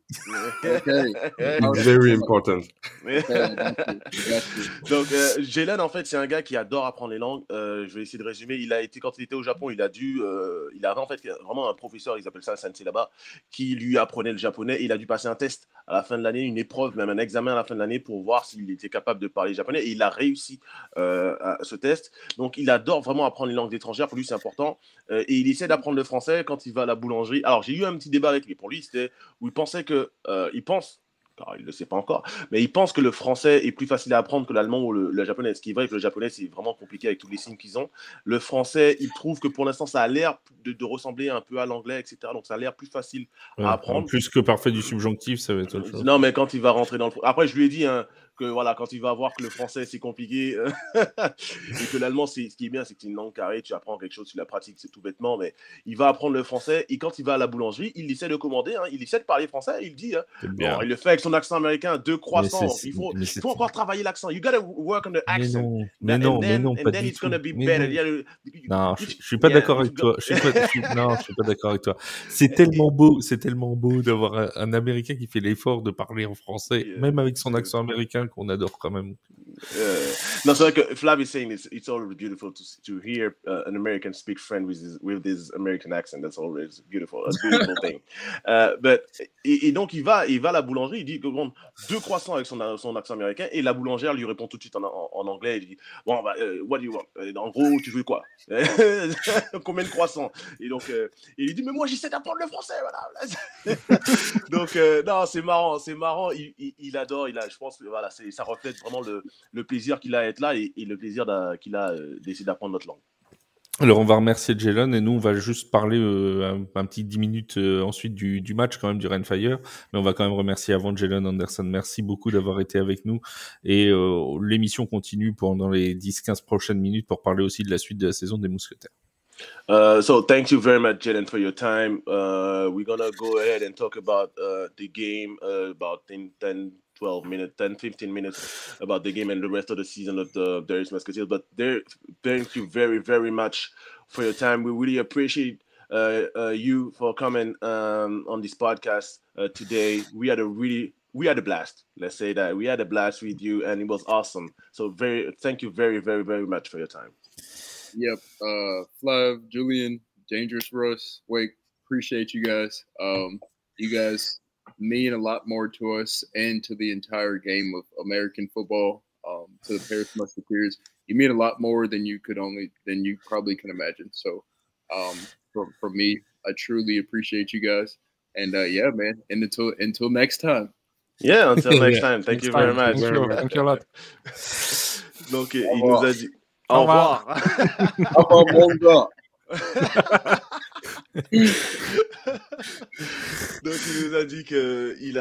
Okay. It's very important. Donc, Jalen, en fait, c'est un gars qui adore apprendre les langues. Je vais essayer de résumer. Quand il était au Japon, il avait en fait vraiment un professeur, ils appellent ça un sensei là-bas, qui lui apprenait le japonais. Et il a dû passer un test à la fin de l'année, une épreuve, même un examen à la fin de l'année pour voir s'il était capable de parler japonais. Et il a réussi à ce test. Donc, il adore vraiment apprendre les langues étrangères. Pour lui, c'est important. Et il essaie d'apprendre le français quand il va à la boulangerie. Alors, j'ai eu un petit débat avec lui. Pour lui, c'était où il pensait que... alors, il ne le sait pas encore, mais il pense que le français est plus facile à apprendre que l'allemand ou le japonais. Ce qui est vrai que le japonais, c'est vraiment compliqué avec tous les signes qu'ils ont. Le français, il trouve que pour l'instant, ça a l'air de ressembler un peu à l'anglais, etc. Donc, ça a l'air plus facile à apprendre. Plus que parfait du subjonctif, ça va être autre chose. Non, mais quand il va rentrer dans le... Après, je lui ai dit que voilà, quand il va voir que le français, c'est compliqué et que l'allemand, ce qui est bien, c'est que c'est une langue carrée, tu apprends quelque chose, tu la pratiques, c'est tout bêtement, mais il va apprendre le français et quand il va à la boulangerie, il essaie de commander, il essaie de parler français, il dit, bon, il le fait avec son accent américain, 2 croissants, il faut encore travailler l'accent, you gotta work on the accent. Mais non, and then it's gonna be better. Non, je suis pas d'accord avec toi. Non, je suis pas d'accord avec toi. C'est tellement beau d'avoir un Américain qui fait l'effort de parler en français, même avec son accent américain qu'on adore quand même. No, so like Flav is saying, it's always beautiful to hear an American speak French with this American accent. That's always beautiful, a beautiful thing. Et donc il va à la boulangerie, il dit que bon, 2 croissants avec son accent américain, et la boulangère lui répond tout de suite en anglais. Il dit bon, what do you want? En gros, tu veux quoi? Combien de croissants? Et donc il lui dit mais moi j'essaie d'apprendre le français, voilà. Donc non, c'est marrant. Il adore, je pense que voilà, ça reflète vraiment le plaisir qu'il a à être là et le plaisir qu'il a d'essayer d'apprendre notre langue. Alors on va remercier Jalen et nous on va juste parler un petit 10 minutes ensuite du match quand même du Rainfire, mais on va quand même remercier avant Jalen Anderson. Merci beaucoup d'avoir été avec nous et l'émission continue pendant les 10-15 prochaines minutes pour parler aussi de la suite de la saison des Mousquetaires. So thank you very much, Jalen, for your time. We're gonna go ahead and talk about the game, about 10-15 minutes about the game and the rest of the season of the Darius Musketeers. But thank you very, very much for your time. We really appreciate you for coming on this podcast today. We had a blast. Let's say that we had a blast with you, and it was awesome. So thank you very, very, very much for your time. Yep. Flav, Julian, Dangerous Russ, Wake, appreciate you guys. You guys mean a lot more to us and to the entire game of American football, to the Paris Musketeers. You mean a lot more than you probably can imagine. So for me, I truly appreciate you guys. And yeah, man, and until next time. Yeah, until next time. Thank you very much. Thank you a lot. Donc, il nous a dit au revoir. Au revoir, mon gars. Donc il nous a dit qu'il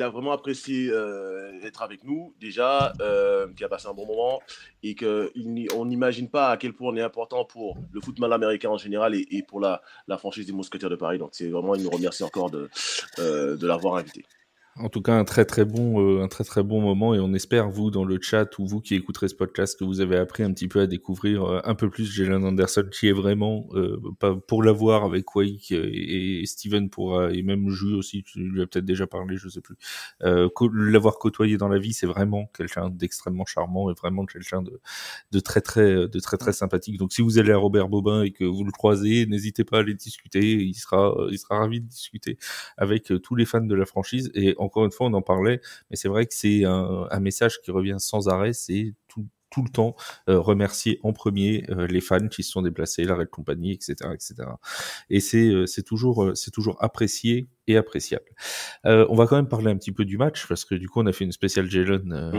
a vraiment apprécié être avec nous déjà, qu'il a passé un bon moment et qu'on n'imagine pas à quel point on est important pour le football américain en général et pour la franchise des Mousquetaires de Paris. Donc c'est vraiment, il nous remercie encore de l'avoir invité. En tout cas, un très très bon moment, et on espère, vous dans le chat ou vous qui écouterez ce podcast, que vous avez appris un petit peu à découvrir un peu plus Jalen Anderson, qui est vraiment pas pour l'avoir avec Wake et Steven et même Jus aussi, tu lui as peut-être déjà parlé, je sais plus. L'avoir côtoyé dans la vie, c'est vraiment quelqu'un d'extrêmement charmant et vraiment quelqu'un de très très sympathique. Donc si vous allez à Robert Bobin et que vous le croisez, n'hésitez pas à aller discuter, il sera ravi de discuter avec tous les fans de la franchise. Et encore une fois, on en parlait, mais c'est vrai que c'est un message qui revient sans arrêt, c'est tout le temps remercier en premier les fans qui se sont déplacés, la Red Company, etc., etc. Et c'est toujours apprécié et appréciable. On va quand même parler un petit peu du match, parce que du coup on a fait une spéciale Jalen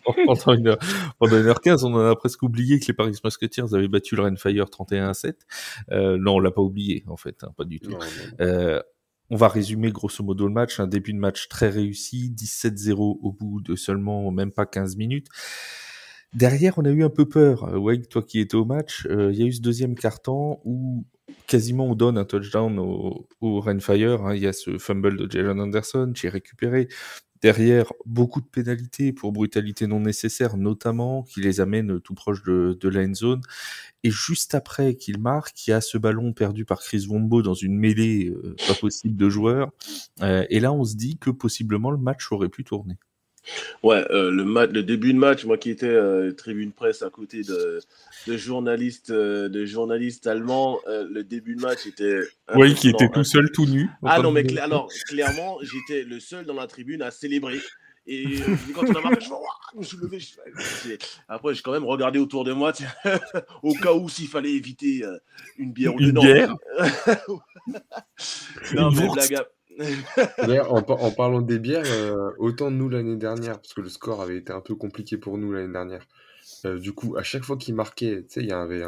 pendant 1h15. On en a presque oublié que les Paris Musketeers avaient battu le Rainfire 31-7. Non, on l'a pas oublié en fait, hein, pas du tout. Non. On va résumer grosso modo le match. Un début de match très réussi, 17-0 au bout de seulement même pas 15 minutes. Derrière, on a eu un peu peur. Wade, toi qui étais au match, il y a eu ce deuxième quart-temps où quasiment on donne un touchdown au Rainfire. Hein. Il y a ce fumble de Jalen Anderson qui est récupéré. Derrière, beaucoup de pénalités pour brutalité non nécessaire, notamment, qui les amène tout proche de la end zone. Et juste après qu'il marque, il y a ce ballon perdu par Chris Wombo dans une mêlée pas possible de joueurs. Et là, on se dit que possiblement le match aurait pu tourner. Ouais, le début de match, moi qui étais tribune presse à côté de journalistes allemands, le début de match était... Oui, qui était tout seul, tout nu. Ah non, mais clairement, j'étais le seul dans la tribune à célébrer. Et quand on a marqué, je me suis levé. Après, j'ai quand même regardé autour de moi, au cas où s'il fallait éviter une bière ou deux. Une bière non, mais blague. D'ailleurs, en parlant des bières, autant nous l'année dernière, parce que le score avait été un peu compliqué pour nous l'année dernière. Du coup, à chaque fois qu'il marquait, tu sais, il y avait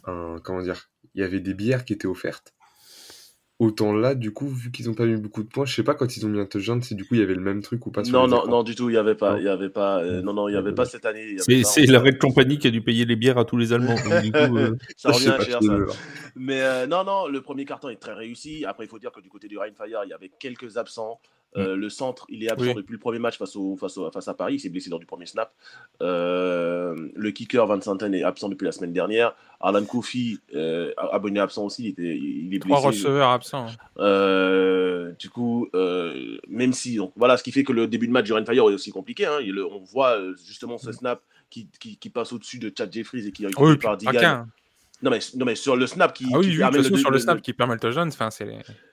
comment dire, il y avait des bières qui étaient offertes. Autant là, du coup, vu qu'ils n'ont pas mis beaucoup de points, je sais pas quand ils ont mis un touchdown, si du coup il y avait le même truc ou pas. Non, du tout, il y avait pas, cette année. C'est la Red Company qui a dû payer les bières à tous les Allemands. Donc, du coup, ça revient cher, ça. Mais non, le premier carton est très réussi. Après, il faut dire que du côté du Rainfire, il y avait quelques absents. Le centre, il est absent depuis le premier match face à Paris. Il s'est blessé lors du premier snap. Le kicker, Van Santen, est absent depuis la semaine dernière. Arlan Kofi, abonné absent aussi. Il est blessé. 3 receveurs absents. Du coup, même si... Donc, voilà, ce qui fait que le début de match du Rainfire est aussi compliqué. Hein. On voit justement ce snap qui passe au-dessus de Chad Jeffries et qui est récupéré par Digan. Non mais sur le snap qui permet sur le snap qui permet le touchdown,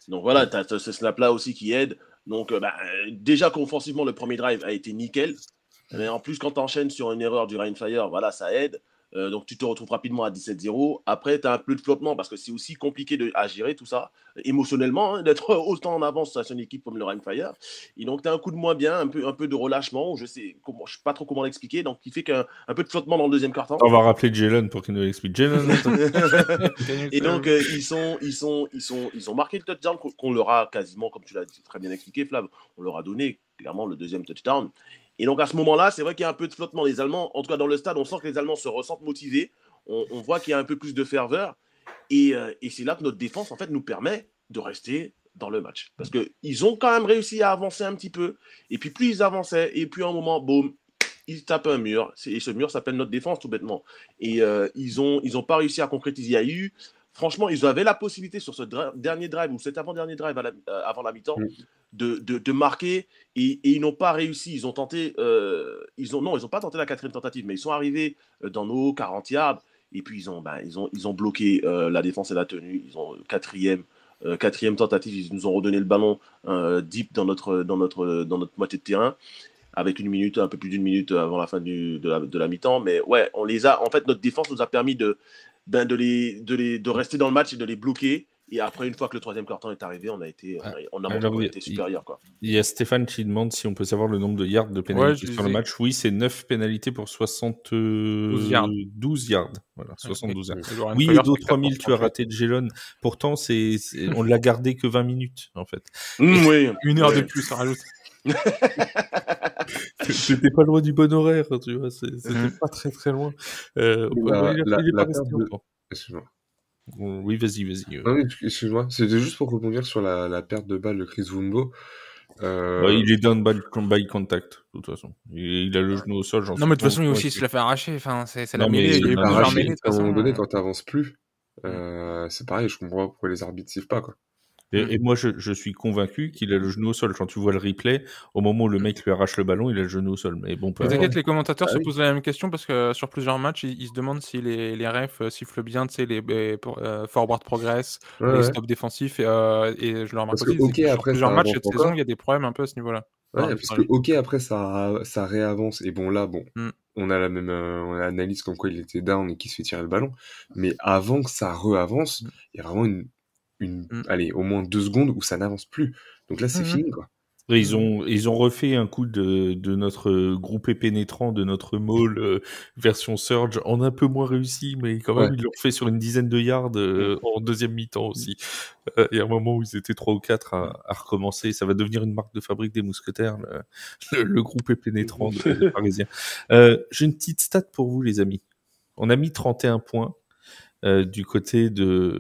donc voilà, tu as ce snap là aussi qui aide. Donc déjà qu'offensivement le premier drive a été nickel, mais en plus quand tu enchaînes sur une erreur du Rainfire, voilà, ça aide. Donc tu te retrouves rapidement à 17-0. Après, tu as un peu de flottement parce que c'est aussi compliqué à gérer tout ça émotionnellement, hein, d'être autant en avance sur une équipe comme le Rainfire. Et donc, tu as un coup de moins bien, un peu de relâchement. Je ne sais pas trop comment l'expliquer. Donc, il fait qu'un peu de flottement dans le deuxième quart-temps. On va rappeler Jalen pour qu'il nous l'explique. Jalen. Et donc, ils ont marqué le touchdown qu'on leur a quasiment, comme tu l'as très bien expliqué, Flav, on leur a donné clairement le deuxième touchdown. Et donc, à ce moment-là, c'est vrai qu'il y a un peu de flottement. Les Allemands, en tout cas dans le stade, on sent que les Allemands se ressentent motivés. On voit qu'il y a un peu plus de ferveur. Et c'est là que notre défense, en fait, nous permet de rester dans le match. Parce qu'ils ont quand même réussi à avancer un petit peu. Et puis, plus ils avançaient, et puis à un moment, boum, ils tapent un mur. Et ce mur s'appelle notre défense, tout bêtement. Et ils ont pas réussi à concrétiser. Il y a eu... Franchement, ils avaient la possibilité sur ce dernier drive, ou cet avant-dernier drive avant la mi-temps, de marquer, et ils n'ont pas réussi. Ils ont tenté, ils ont pas tenté la quatrième tentative, mais ils sont arrivés dans nos 40 yards, et puis ils ont bloqué la défense et la tenue. Ils ont quatrième tentative, ils nous ont redonné le ballon deep dans notre moitié de terrain, avec un peu plus d'une minute avant la fin de la mi-temps. Mais ouais, en fait, notre défense nous a permis de rester dans le match et de les bloquer. Et après, une fois que le troisième quart-temps est arrivé, on a montré qu'on était supérieur. Il y a Stéphane qui demande si on peut savoir le nombre de yards de pénalité sur le match. Oui, c'est 9 pénalités pour 72 yards. Voilà, 72 yards. Oui, et d'autres 3000, tu as raté de Jalen. Pourtant, on l'a gardé que 20 minutes, en fait. Oui. Une heure de plus, ça rajoute. C'était pas loin du bon horaire, tu vois. C'était pas très très loin. Excuse-moi. Oui, vas-y. Non, excuse-moi. C'était juste pour rebondir sur la perte de balle de Chris Wombo. Il est down by contact, de toute façon. Il a le genou au sol, j'en suis Non, mais de toute façon, lui convaincu. aussi, il se l'a fait arracher. Enfin, c'est la Non, mais mêlée. Il y a eu il a plusieurs arraché, mêlées, de toute à un moment façon. donné, quand t'avances plus, c'est pareil, je comprends pas pourquoi les arbitres sifflent pas, quoi. Et moi, je suis convaincu qu'il a le genou au sol. Quand tu vois le replay, au moment où le mec lui arrache le ballon, il a le genou au sol. Mais bon, peu Mais importe. t'inquiète, les commentateurs Ah se oui. posent la même question parce que sur plusieurs matchs, ils se demandent si les refs sifflent bien, tu sais, les forward progress, Ouais, les ouais. stops défensifs, et je le remarque Parce que, aussi, c'est ok, que sur après, plusieurs ça matchs avance cette saison, encore. il y a des problèmes un peu à ce niveau-là. dans Ouais, parce que, l'arbitrage. ok, après, ça réavance. Et bon, là, on a la même analyse comme quoi il était down et qu'il se fait tirer le ballon. Mais avant que ça re-avance, il y a vraiment allez, au moins 2 secondes où ça n'avance plus. Donc là, c'est fini, quoi. Et ils ont refait un coup de notre groupé pénétrant, de notre maul version Surge, en un peu moins réussi, mais quand même, Ouais. ils l'ont refait sur une dizaine de yards en deuxième mi-temps aussi. Il y a un moment où ils étaient 3 ou 4 à recommencer. Ça va devenir une marque de fabrique des mousquetaires, le groupé pénétrant des Parisiens. J'ai une petite stat pour vous, les amis. On a mis 31 points du côté du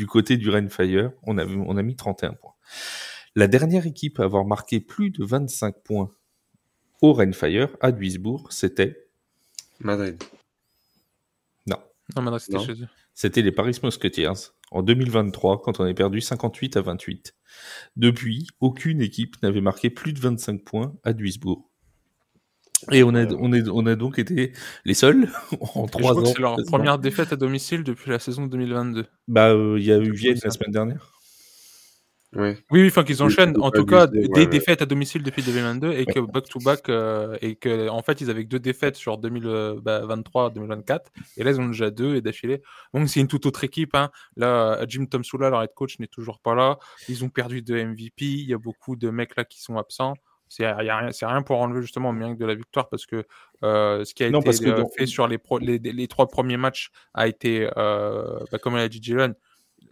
côté du Rainfire. On a mis 31 points. La dernière équipe à avoir marqué plus de 25 points au Rainfire, à Duisbourg, c'était... Madrid. Non, Non, mais c'était Non. chez eux. c'était les Paris Musketeers en 2023, quand on a perdu 58-28. Depuis, aucune équipe n'avait marqué plus de 25 points à Duisbourg. Et on a donc été les seuls en Et je 3 crois que ans. c'est leur quasiment. première défaite à domicile depuis la saison 2022. Bah, il y a eu Je Vienne trouve la ça. semaine dernière. Ouais. Oui, enfin qu'ils enchaînent, c'était en pas tout cas, abusé, des ouais, défaites à domicile depuis 2022 et que back-to-back, et que en fait, ils avaient que 2 défaites sur 2023-2024, et là, ils en ont déjà 2 et d'affilée. Donc, c'est une toute autre équipe, hein. Là, Jim Tomsula, leur head coach, n'est toujours pas là. Ils ont perdu 2 MVP. Il y a beaucoup de mecs là qui sont absents. C'est rien pour enlever justement au mérite de la victoire parce que ce qui a Non, été parce que fait sur les 3 premiers matchs a été, comme l'a dit Jalen,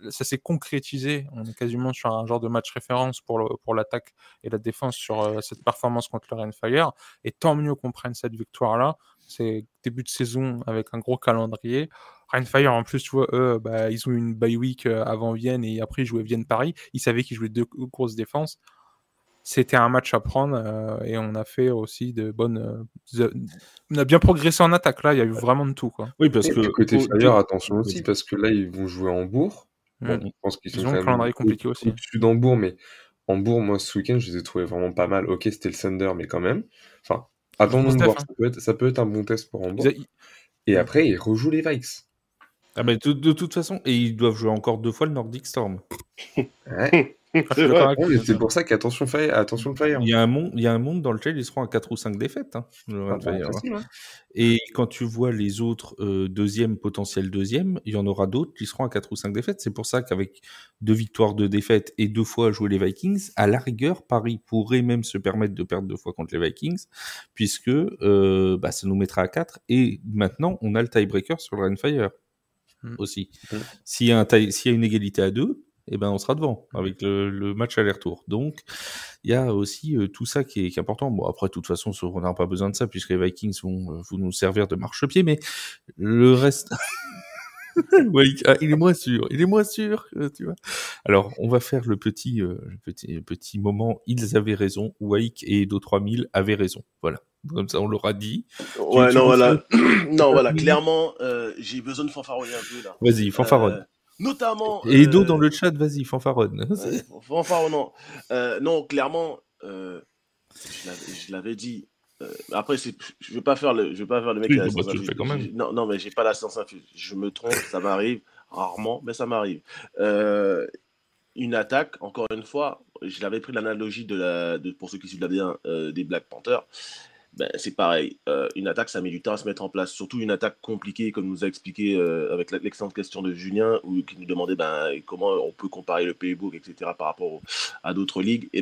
ça s'est concrétisé. On est quasiment sur un genre de match référence pour l'attaque et la défense sur cette performance contre le Rainfire. Et tant mieux qu'on prenne cette victoire-là. C'est début de saison avec un gros calendrier. Rainfire, en plus, tu vois, eux, ils ont eu une bye week avant Vienne et après ils jouaient Vienne-Paris. Ils savaient qu'ils jouaient 2 grosses défenses. C'était un match à prendre et on a fait aussi de bonnes. On a bien progressé en attaque là. Il y a eu vraiment de tout, quoi. oui, parce Et que du côté oh, Fire, attention vas-y. aussi, parce que là, ils vont jouer à Hambourg. Bon, je pense qu'ils Ils sont ont quand un même calendrier compliqué aussi. au-dessus d'Hambourg, mais Hambourg, moi, ce week-end, je les ai trouvés vraiment pas mal. Ok, c'était le Thunder, mais quand même. Enfin, attendons de Steph, voir. hein. Ça peut être un bon test pour Hambourg. Ils- Et après, ils rejouent les Vikes. Ah bah, de toute façon, et ils doivent jouer encore 2 fois le Nordic Storm. Ouais. C'est vrai. Ouais, mais c'est pour ça qu'attention Fire, attention le Fire. Il y a un monde dans lequel ils seront à 4 ou 5 défaites, hein, le Ah, bah, Rainfire, hein. facile, ouais. Et quand tu vois les autres potentiels deuxièmes, il y en aura d'autres qui seront à 4 ou 5 défaites. C'est pour ça qu'avec 2 victoires, 2 défaites et 2 fois jouer les Vikings, à la rigueur, Paris pourrait même se permettre de perdre 2 fois contre les Vikings, puisque ça nous mettra à 4. Et maintenant, on a le tiebreaker sur le Rainfire aussi. S'il y a une égalité à 2, eh ben on sera devant avec le match aller-retour. Donc il y a aussi tout ça qui est important. Bon, après, de toute façon, on n'a pas besoin de ça puisque les Vikings vont nous servir de marchepied, mais le reste. Ouais, il est moins sûr, tu vois. Alors, on va faire le petit moment. Ils avaient raison. Wake et Edo 3000 avaient raison. Voilà. Comme ça, on l'aura dit. Ouais, Tu non, refais- voilà. Non, voilà, clairement, j'ai besoin de fanfaronner un peu là. Vas-y, fanfaronne. Notamment. Et Edo dans le chat, vas-y, fanfaronne. Ouais, fanfaronnant. Non, clairement, je l'avais dit. Après, je vais pas faire le mec Oui, qui a la bah, science tu le fais infuse. quand même. Non, mais j'ai pas la science infuse. Je me trompe, ça m'arrive rarement, mais ça m'arrive. Une attaque, encore une fois, je l'avais pris l'analogie pour ceux qui suivent bien des Black Panthers. Ben, c'est pareil. Une attaque, ça met du temps à se mettre en place. Surtout une attaque compliquée, comme nous a expliqué avec l'excellente question de Julien, qui nous demandait comment on peut comparer le playbook, etc., par rapport à d'autres ligues. Et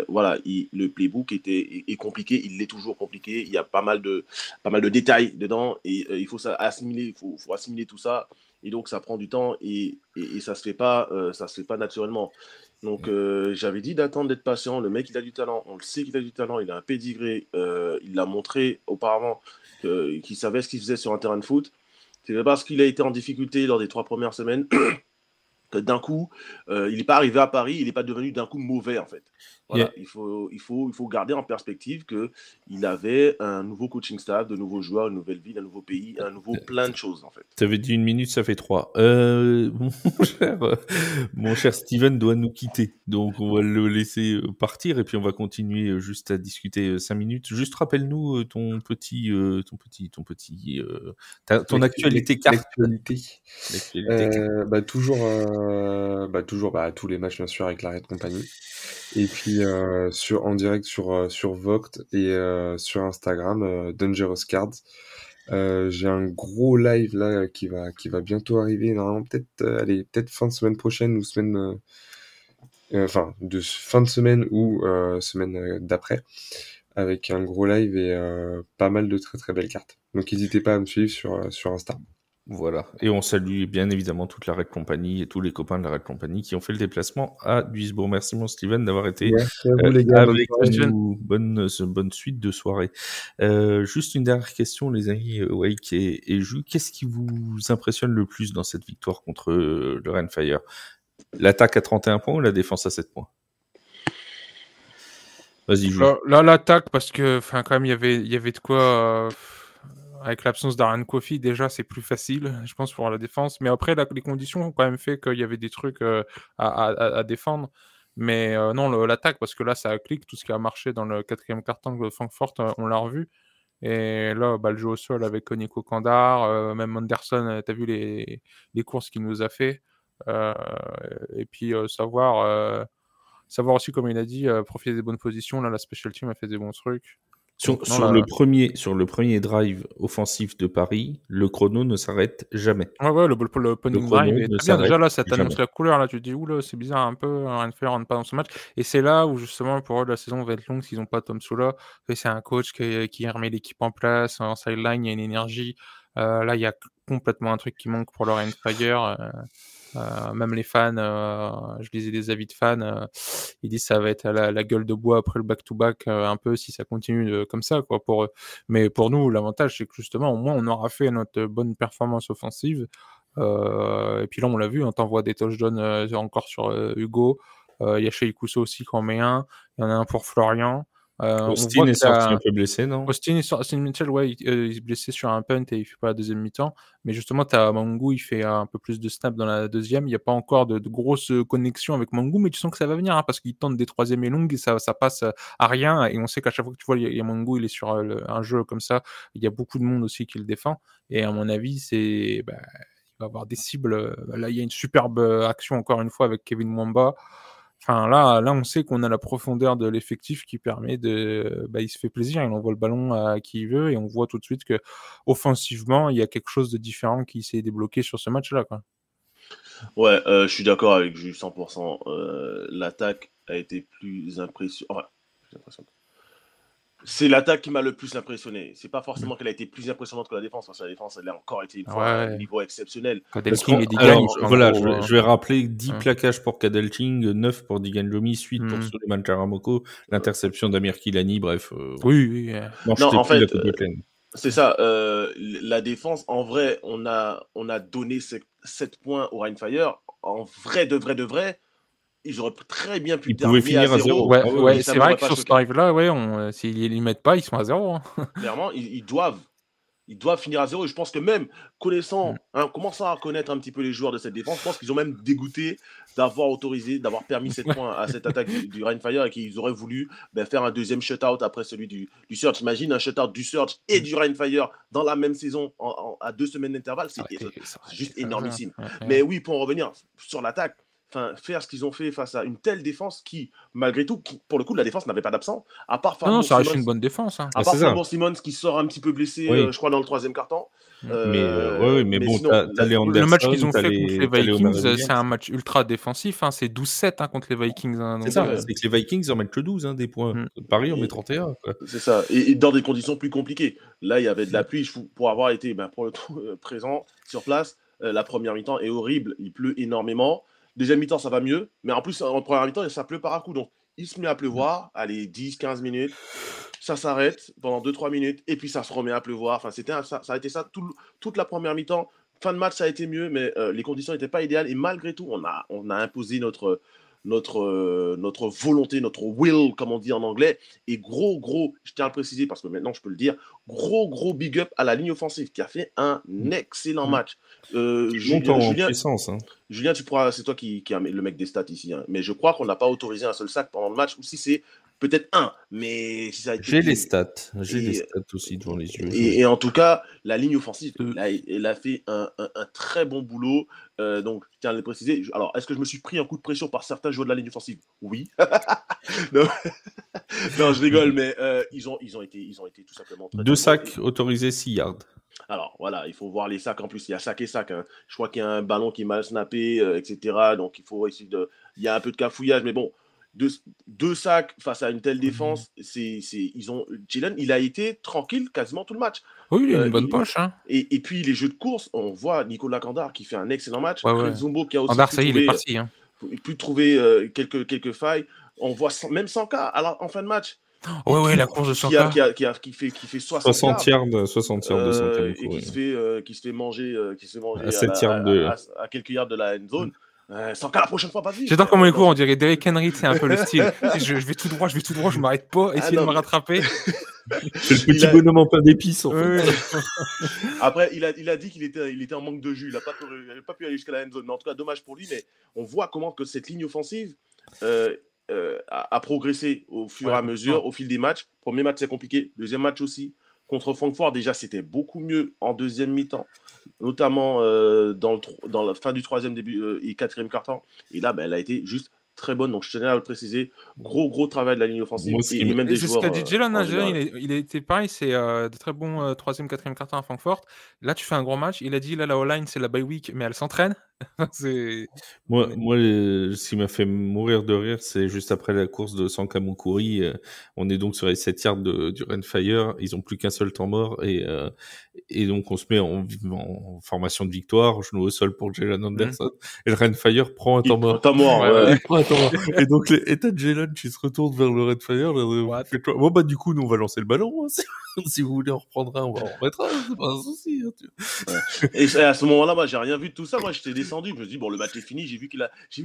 voilà, le playbook est compliqué. Il est toujours compliqué. Il y a pas mal de détails dedans et il faut assimiler. Faut assimiler tout ça. Et donc, ça prend du temps et ça se fait pas naturellement. Donc, j'avais dit d'attendre, d'être patient. Le mec, il a du talent. On le sait qu'il a du talent. Il a un pédigré. Il l'a montré auparavant qu'il savait ce qu'il faisait sur un terrain de foot. C'est parce qu'il a été en difficulté lors des 3 premières semaines d'un coup, il n'est pas arrivé à Paris, il n'est pas devenu d'un coup mauvais en fait. Voilà, il faut garder en perspective qu'il avait un nouveau coaching staff, de nouveaux joueurs, une nouvelle ville, un nouveau pays, un nouveau plein de choses en fait. Tu avais dit 1 minute, ça fait 3. Mon cher Steven doit nous quitter, donc on va le laisser partir et puis on va continuer juste à discuter 5 minutes. Juste rappelle-nous ton actualité carte. Toujours tous les matchs bien sûr avec la Red Company. Et puis en direct sur Vogt et sur Instagram, Dangerous Cards. J'ai un gros live là qui va bientôt arriver, normalement peut-être fin de semaine prochaine ou semaine fin de semaine ou semaine d'après, avec un gros live et pas mal de très très belles cartes. Donc n'hésitez pas à me suivre sur Insta. Voilà, et on salue bien évidemment toute la Red Company et tous les copains de la Red Company qui ont fait le déplacement à Duisbourg. Merci mon Steven d'avoir été les gars, avec nous. Bonne suite de soirée. Juste une dernière question les amis, Wake et Ju, qu'est-ce qui vous impressionne le plus dans cette victoire contre le Rainfire? L'attaque à 31 points ou la défense à 7 points? Vas-y Ju. Là l'attaque, parce que quand même il y avait de quoi... Avec l'absence d'Aaron Coffey, déjà, c'est plus facile, je pense, pour la défense. Mais après, les conditions ont quand même fait qu'il y avait des trucs à défendre. Mais non, l'attaque, parce que là, ça clique. Tout ce qui a marché dans le 4e quart-temps de Francfort, on l'a revu. Et là, le jeu au sol avec Nico Kandar, même Anderson, tu as vu les courses qu'il nous a fait. Et puis, savoir aussi, comme il a dit, profiter des bonnes positions. Là, la special team a fait des bons trucs. Sur le premier drive offensif de Paris, le chrono ne s'arrête jamais. Ouais, le punning drive est très bien. Déjà là, ça t'annonce la couleur. Là, tu te dis, oula, c'est bizarre un peu, Rainfire rentre pas dans ce match. Et c'est là où justement, pour eux, la saison va être longue s'ils n'ont pas Tom Sula. C'est un coach qui remet l'équipe en place. En sideline, il y a une énergie. Là, il y a complètement un truc qui manque pour le Rainfire. Même les fans, je lisais des avis de fans, ils disent ça va être la gueule de bois après le back-to-back un peu si ça continue comme ça quoi pour eux. Mais pour nous l'avantage c'est que justement au moins on aura fait notre bonne performance offensive et puis là on l'a vu, on t'envoie des touchdowns encore sur Hugo, il y a Shea Kuso aussi qui en met un, il y en a un pour Florian. Austin est sorti un peu blessé, non? Austin Mitchell, ouais, il est blessé sur un punt et il fait pas la deuxième mi-temps. Mais justement, t'as Mangou, il fait un peu plus de snaps dans la deuxième. Il n'y a pas encore de grosses connexions avec Mangou, mais tu sens que ça va venir, hein, parce qu'il tente des troisièmes et longues et ça passe à rien. Et on sait qu'à chaque fois que tu vois, il y a Mangou, il est sur un jeu comme ça. Il y a beaucoup de monde aussi qui le défend. Et à mon avis, il va avoir des cibles. Là, il y a une superbe action, encore une fois, avec Kevin Mwamba. Enfin, là, on sait qu'on a la profondeur de l'effectif qui permet il se fait plaisir, il envoie le ballon à qui il veut et on voit tout de suite que offensivement, il y a quelque chose de différent qui s'est débloqué sur ce match-là, quoi. Ouais, je suis d'accord avec Jules 100%. L'attaque a été plus impressionnante. C'est l'attaque qui m'a le plus impressionné. C'est pas forcément qu'elle a été plus impressionnante que la défense, parce que la défense, elle a encore été une fois à un niveau exceptionnel. Je vais rappeler 10 plaquages pour Kadelching, 9 pour Digan Jomis, 8 pour Suleiman Charamoko, l'interception d'Amir Kilani, bref. Oui. Non, en fait, c'est ça. La défense, en vrai, on a donné 7 points au Rainfire. En vrai, de vrai, ils auraient très bien pu terminer à 0. Ouais, c'est vrai que sur ce drive-là, s'ils ne mettent pas, ils sont à 0. Hein. Clairement, ils doivent finir à 0. Et je pense que même commençant à connaître un petit peu les joueurs de cette défense, je pense qu'ils ont même dégoûté d'avoir permis 7 points à cette attaque du Rainfire et qu'ils auraient voulu faire un deuxième shutout après celui du Surge. Imagine un shutout du Surge et du Rainfire dans la même saison à 2 semaines d'intervalle. C'est juste énormissime. Mais oui, pour en revenir sur l'attaque, faire ce qu'ils ont fait face à une telle défense qui, malgré tout, pour le coup, la défense n'avait pas d'absent. À part ça reste une bonne défense. Hein. À part Fabien Simmons qui sort un petit peu blessé, je crois, dans le 3e quart-temps. Mais bon, t'as les Anderson, le match qu'ils ont fait contre les Vikings, c'est un match ultra défensif. Hein, c'est 12-7 contre les Vikings. Hein, c'est ça, c'est que les Vikings en mettent que 12 des points. Paris en met 31. Quoi. C'est ça. Et dans des conditions plus compliquées. Là, il y avait de la pluie. Pour avoir été pour le tout, présent sur place, la première mi-temps est horrible. Il pleut énormément. Deuxième mi-temps, ça va mieux. Mais en plus, en première mi-temps, ça pleut par à coup. Donc, il se met à pleuvoir. Allez, 10-15 minutes. Ça s'arrête pendant 2-3 minutes. Et puis, ça se remet à pleuvoir. Enfin, ça a été ça toute la première mi-temps. fin de match, ça a été mieux, mais les conditions n'étaient pas idéales. Et malgré tout, on a imposé notre volonté, notre will, comme on dit en anglais. Et gros, je tiens à le préciser parce que maintenant je peux le dire, gros big up à la ligne offensive qui a fait un excellent match. Julien, c'est toi qui est le mec des stats ici, hein. Mais je crois qu'on n'a pas autorisé un seul sac pendant le match, ou si c'est peut-être un, mais si ça a été... J'ai les stats aussi devant les yeux. Et en tout cas, la ligne offensive, elle a fait un très bon boulot. Donc, je tiens à le préciser. Alors, est-ce que je me suis pris un coup de pression par certains joueurs de la ligne offensive? Oui. non, je rigole, mais ils ont été tout simplement très 2 sacs autorisés, 6 yards. Alors, voilà, il faut voir les sacs en plus. Il y a sac et sac. Hein. Je crois qu'il y a un ballon qui est mal snappé, etc. Donc, il faut essayer de... Il y a un peu de cafouillage, mais bon, 2 sacs face à une telle défense, Jalen, il a été tranquille quasiment tout le match. Oui, il a une bonne poche. Hein. Et puis, les jeux de course, on voit Nicolas Kandar qui fait un excellent match. Zumbo qui a aussi Kandar, ça y est, il est parti. Hein. Pu trouver quelques failles. On voit même 100K en fin de match. Ouais, la course de 100K. Qui fait 60 yards de 100 et qui se fait manger à quelques yards de la end zone. 100K la prochaine fois, pas vite. J'adore comment il court, on dirait Derrick Henry, c'est un peu le style. je vais tout droit, je m'arrête pas, essayer de me rattraper. C'est le petit bonhomme en pain d'épices. En fait. Après, il a dit qu'il était en manque de jus, il n'a pas pu aller jusqu'à la end zone. Mais en tout cas, dommage pour lui, mais on voit comment que cette ligne offensive a progressé au fur et à mesure, au fil des matchs. Premier match, c'est compliqué. Deuxième match aussi. Contre Francfort, déjà, c'était beaucoup mieux en deuxième mi-temps, notamment dans la fin du troisième et quatrième quart-temps. Et là, elle a été juste très bonne. Donc, je tenais à le préciser. Gros travail de la ligne offensive. Et même des joueurs. C'est ce qu'a dit Jalen. Il a été pareil. C'est de très bons troisième, quatrième quart-temps à Francfort. Là, tu fais un gros match. Il a dit, là, la O-line, c'est la bye week, mais elle s'entraîne. Moi, ce qui m'a fait mourir de rire, c'est juste après la course de Sanka Moukouri. On est donc sur les 7 yards du Rainfire. Ils ont plus qu'un seul temps mort et donc on se met en formation de victoire, genou au sol pour Jalen Anderson. Et le Rainfire prend un temps mort. Et donc t'as Jalen qui se retourne vers le Rainfire. Bon du coup, nous on va lancer le ballon. Hein. Si vous voulez en reprendre un, on va en remettre un. C'est pas un souci. Hein, Et à ce moment-là, moi j'ai rien vu de tout ça. Moi j'étais descendu. Je me dis bon, le match est fini. J'ai vu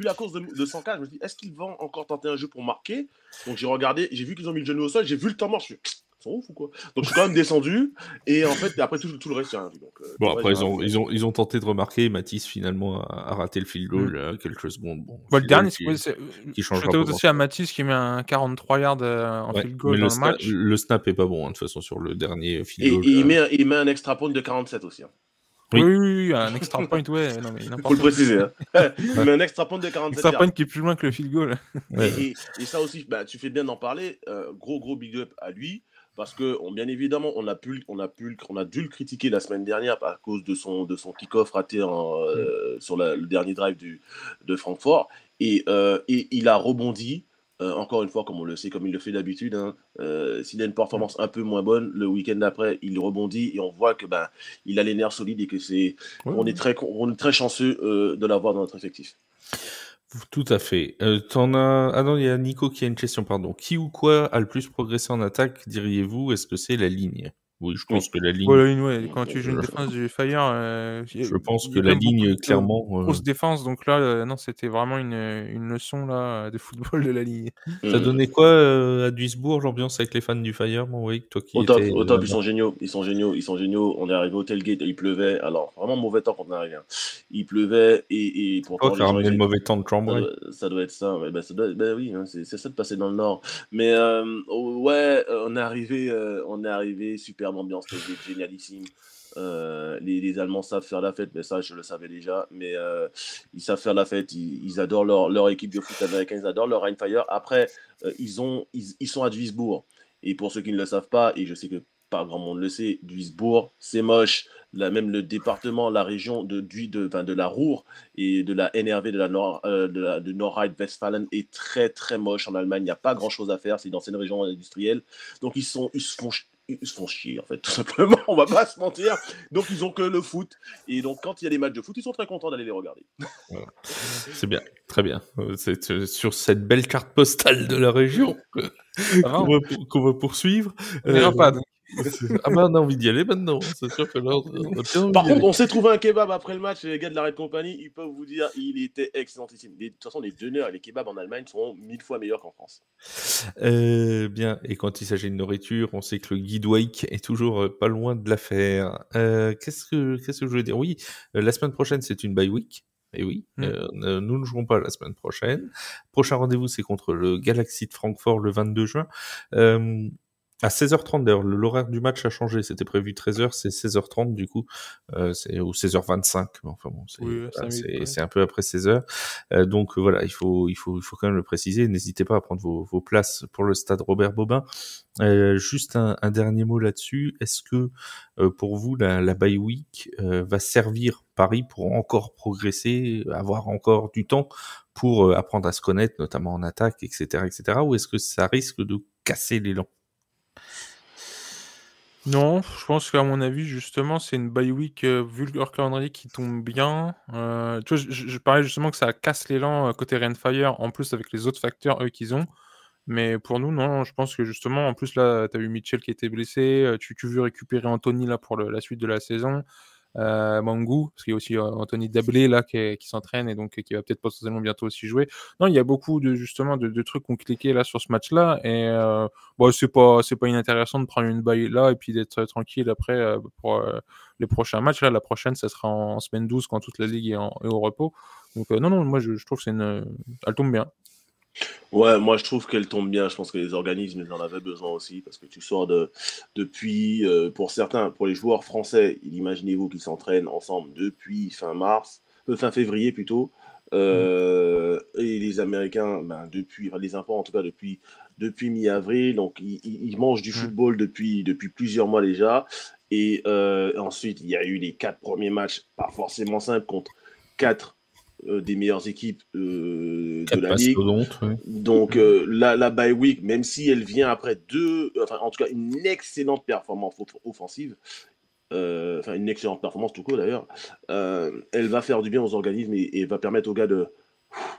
la course de 100K. Je me dis est-ce qu'ils vont encore tenter un jeu pour marquer? Donc j'ai regardé, j'ai vu qu'ils ont mis le genou au sol. J'ai vu le temps mort. Je suis ils sont ouf ou quoi? Donc je suis quand même descendu et en fait après tout le reste j'ai rien vu. Donc, après ils ont tenté de remarquer. Matisse finalement a raté le field goal quelques secondes. Le dernier qui change. J'étais aussi à Matisse qui met un 43 yards en field goal dans le match. Le snap est pas bon de toute façon sur le dernier field goal. Et il met un extra point de 47 aussi. Hein. Oui, un extra point, ouais. Non, mais faut le préciser. Hein. Il met un extra point de 47 extra point qui est plus loin que le field goal. Et ça aussi, tu fais bien d'en parler. Gros big up à lui. Parce que, bien évidemment, on a dû le critiquer la semaine dernière à cause de son kick-off raté sur le dernier drive de Francfort. Et il a rebondi, encore une fois, comme on le sait, comme il le fait d'habitude. Hein, s'il a une performance un peu moins bonne, le week-end d'après, il rebondit et on voit que il a les nerfs solides et que on est très chanceux de l'avoir dans notre effectif. Tout à fait. Non, il y a Nico qui a une question, pardon. Qui ou quoi a le plus progressé en attaque, diriez-vous? Est-ce que c'est la ligne? Oui, je pense que la ligne... la ligne, ouais. Quand tu joues une défense du Fire... je pense que la ligne, clairement... Grosse défense, donc là, non, c'était vraiment une leçon là, de football de la ligne. T'as donné quoi à Duisbourg, l'ambiance avec les fans du Fire, mon Wake, toi qui au top, ils sont géniaux. On est arrivé au tailgate, il pleuvait. Alors, vraiment mauvais temps quand on est arrivé. Hein. Il pleuvait et pourtant... t'as ramené le mauvais temps de Cambrai. Ça doit être ça. Oui, hein, c'est ça de passer dans le Nord. Mais ouais, on est arrivé super ambiance, c'était génialissime. Les Allemands savent faire la fête, mais ça je le savais déjà, mais ils savent faire la fête, ils adorent leur équipe de foot américain, ils adorent leur Rheinfire. Après ils sont à Duisbourg, et pour ceux qui ne le savent pas, et je sais que pas grand monde le sait, Duisbourg c'est moche. Même le département, la région de la Ruhr et de la NRW de Nordrhein-Westfalen est très très moche en Allemagne. Il n'y a pas grand chose à faire, c'est dans cette région industrielle. Donc ils se font chier en fait, tout simplement, on va pas se mentir. Donc ils ont que le foot, et donc quand il y a des matchs de foot, ils sont très contents d'aller les regarder. C'est bien, très bien. C'est sur cette belle carte postale de la région qu'on va poursuivre. On n'ira pas. Ah bah on a envie d'y aller maintenant, c'est sûr que là, on a bien envie Par d'y contre, aller. on s'est trouvé un kebab après le match, les gars de la Red Company, ils peuvent vous dire, il était excellentissime. De toute façon, les döners et les kebabs en Allemagne sont 1000 fois meilleurs qu'en France. Bien, et quand il s'agit de nourriture, on sait que le guide Wake est toujours pas loin de l'affaire. Qu'est-ce que je voulais dire? Oui, la semaine prochaine, c'est une bye week. Et oui, nous ne jouerons pas la semaine prochaine. Prochain rendez-vous, c'est contre le Galaxy de Francfort le 22 juin. À 16h30 d'ailleurs, l'horaire du match a changé. C'était prévu 13h, c'est 16h30 du coup, ou 16h25. Enfin bon, Oui, ça c'est un peu après 16h. Donc voilà, il faut quand même le préciser. N'hésitez pas à prendre vos places pour le stade Robert Bobin. Juste un dernier mot là-dessus. Est-ce que pour vous la bye week va servir Paris pour encore progresser, avoir encore du temps pour apprendre à se connaître, notamment en attaque, etc., etc. Ou est-ce que ça risque de casser l'élan? Non, je pense qu'à mon avis, justement, c'est une bye week, vu leur calendrier qui tombe bien. Tu vois, je parlais justement que ça casse l'élan, côté Rainfire, en plus avec les autres facteurs, eux, qu'ils ont. Mais pour nous, non, je pense que justement, en plus, là, tu as eu Mitchell qui était blessé, tu veux récupérer Anthony là pour la suite de la saison. Mangou, parce qu'il y a aussi Anthony Dablé là qui s'entraîne et donc qui va peut-être potentiellement bientôt aussi jouer. Non, il y a beaucoup de trucs qui ont cliqué là sur ce match-là et bon, c'est pas inintéressant de prendre une bye là et puis d'être tranquille après pour les prochains matchs. Là, la prochaine, ça sera en semaine 12 quand toute la ligue est au repos. Donc non, moi je trouve que elle tombe bien. Ouais, moi je trouve qu'elle tombe bien. Je pense que les organismes ils en avaient besoin aussi parce que tu sors depuis, pour certains, pour les joueurs français, imaginez-vous qu'ils s'entraînent ensemble depuis fin février plutôt. Et les Américains, ben, enfin, les enfants en tout cas depuis mi-avril. Donc ils mangent du football depuis plusieurs mois déjà. Et ensuite, il y a eu les 4 premiers matchs, pas forcément simples, contre 4 des meilleures équipes de la Ligue. Ouais. Donc la bye week, même si elle vient après en tout cas une excellente performance offensive, enfin une excellente performance tout court d'ailleurs, elle va faire du bien aux organismes et va permettre aux gars de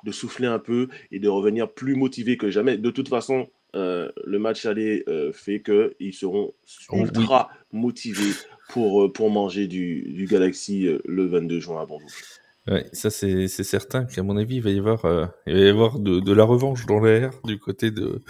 souffler un peu et de revenir plus motivés que jamais. De toute façon, le match aller fait qu'ils seront ultra motivés pour manger du Galaxy le 22 juin à Bondoufle. Ouais, ça c'est certain qu'à mon avis il va y avoir de la revanche dans l'air du côté de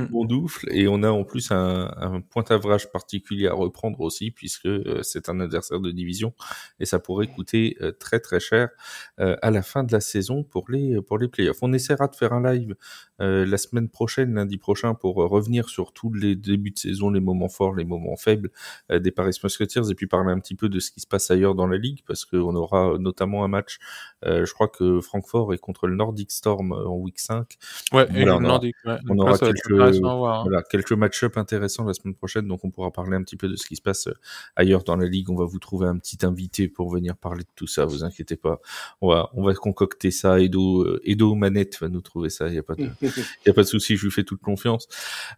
Bondoufle et on a en plus un pointavrage particulier à reprendre aussi puisque c'est un adversaire de division et ça pourrait coûter très très cher à la fin de la saison pour les playoffs. On essaiera de faire un live la semaine prochaine, lundi prochain, pour revenir sur tous les débuts de saison, les moments forts, les moments faibles des Paris Musketeers et puis parler un petit peu de ce qui se passe ailleurs dans la ligue parce qu'on aura notamment un match, je crois que Francfort est contre le Nordic Storm en week 5. Ouais, Voilà, et le Nordic, ouais. on aura quelques quelques match-up intéressants la semaine prochaine, donc on pourra parler un petit peu de ce qui se passe ailleurs dans la ligue. On va vous trouver un petit invité pour venir parler de tout ça, vous inquiétez pas. On va concocter ça. Edo Manette va nous trouver ça, il y a pas de souci, je lui fais toute confiance.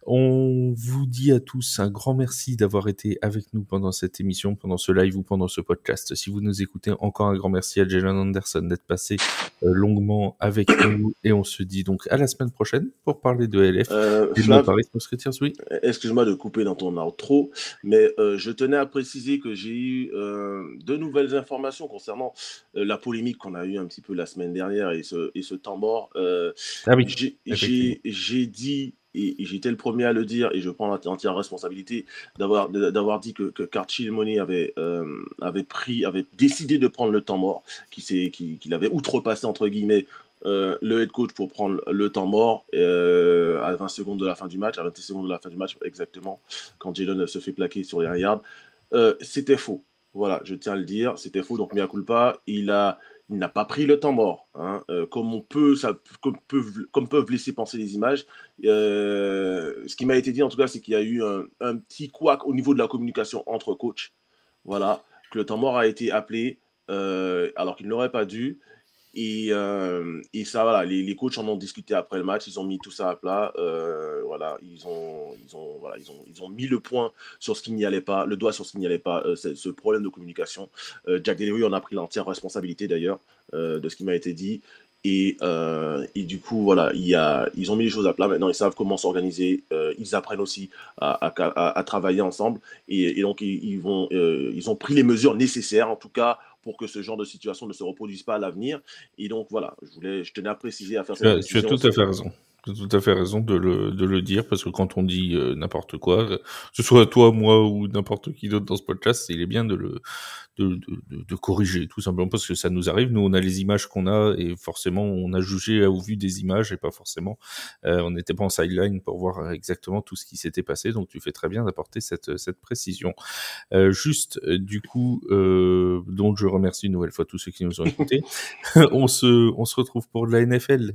On vous dit à tous un grand merci d'avoir été avec nous pendant cette émission, pendant ce live ou pendant ce podcast. Si vous nous écoutez, encore un grand merci à Jalen Anderson d'être passé longuement avec nous et on se dit donc à la semaine prochaine pour parler de LF et de Paris Musketeers. Oui. Excuse-moi de couper dans ton outro, mais je tenais à préciser que j'ai eu de nouvelles informations concernant la polémique qu'on a eue un petit peu la semaine dernière et ce temps mort. Ah oui. J'ai dit et j'étais le premier à le dire et je prends l'entière responsabilité d'avoir dit que Karchi Money avait décidé de prendre le temps mort, qu'il avait outrepassé entre guillemets le head coach pour prendre le temps mort à 20 secondes de la fin du match, à 20 secondes de la fin du match exactement, quand Jalen se fait plaquer sur les 1 yard. C'était faux. Voilà, je tiens à le dire, c'était faux. Donc mea culpa, il n'a pas pris le temps mort, hein, comme peuvent laisser penser les images. Ce qui m'a été dit en tout cas, c'est qu'il y a eu un petit couac au niveau de la communication entre coachs. Voilà, que le temps mort a été appelé alors qu'il n'aurait pas dû. Et ça, voilà, les coachs en ont discuté après le match, ils ont mis tout ça à plat. Voilà, ils ont mis le point sur ce qui n'y allait pas, le doigt sur ce qui n'y allait pas, ce problème de communication. Jack Del Rio en a pris l'entière responsabilité d'ailleurs de ce qui m'a été dit. Et du coup, voilà, ils ont mis les choses à plat. Maintenant, ils savent comment s'organiser. Ils apprennent aussi à travailler ensemble. Et donc, ils ont pris les mesures nécessaires, en tout cas, pour que ce genre de situation ne se reproduise pas à l'avenir. Et donc, voilà, je tenais à préciser, à faire cette Tu as précision. tout à fait raison. Tu as tout à fait raison de le dire, parce que quand on dit n'importe quoi, que ce soit toi, moi ou n'importe qui d'autre dans ce podcast, il est bien de corriger, tout simplement, parce que ça nous arrive. Nous, on a les images qu'on a, et forcément, on a jugé au vu des images, et pas forcément, on n'était pas en sideline pour voir exactement tout ce qui s'était passé, donc tu fais très bien d'apporter cette précision. Du coup, donc je remercie une nouvelle fois tous ceux qui nous ont écoutés. On se retrouve pour de la NFL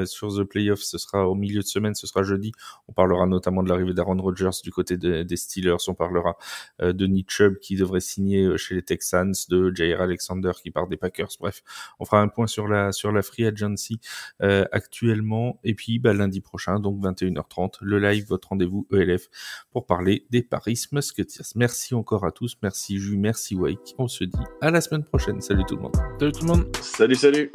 sur The Playoffs. Ce sera au milieu de semaine, ce sera jeudi. On parlera notamment de l'arrivée d'Aaron Rodgers du côté des Steelers. On parlera de Nick Chubb qui devrait signer chez les Texans, de Jair Alexander qui part des Packers. Bref, on fera un point sur la free agency actuellement. Et puis lundi prochain, donc 21h30, le live, votre rendez-vous ELF pour parler des Paris Musketeers. Merci encore à tous. Merci Ju, merci Wake. On se dit à la semaine prochaine. Salut tout le monde. Salut tout le monde. Salut.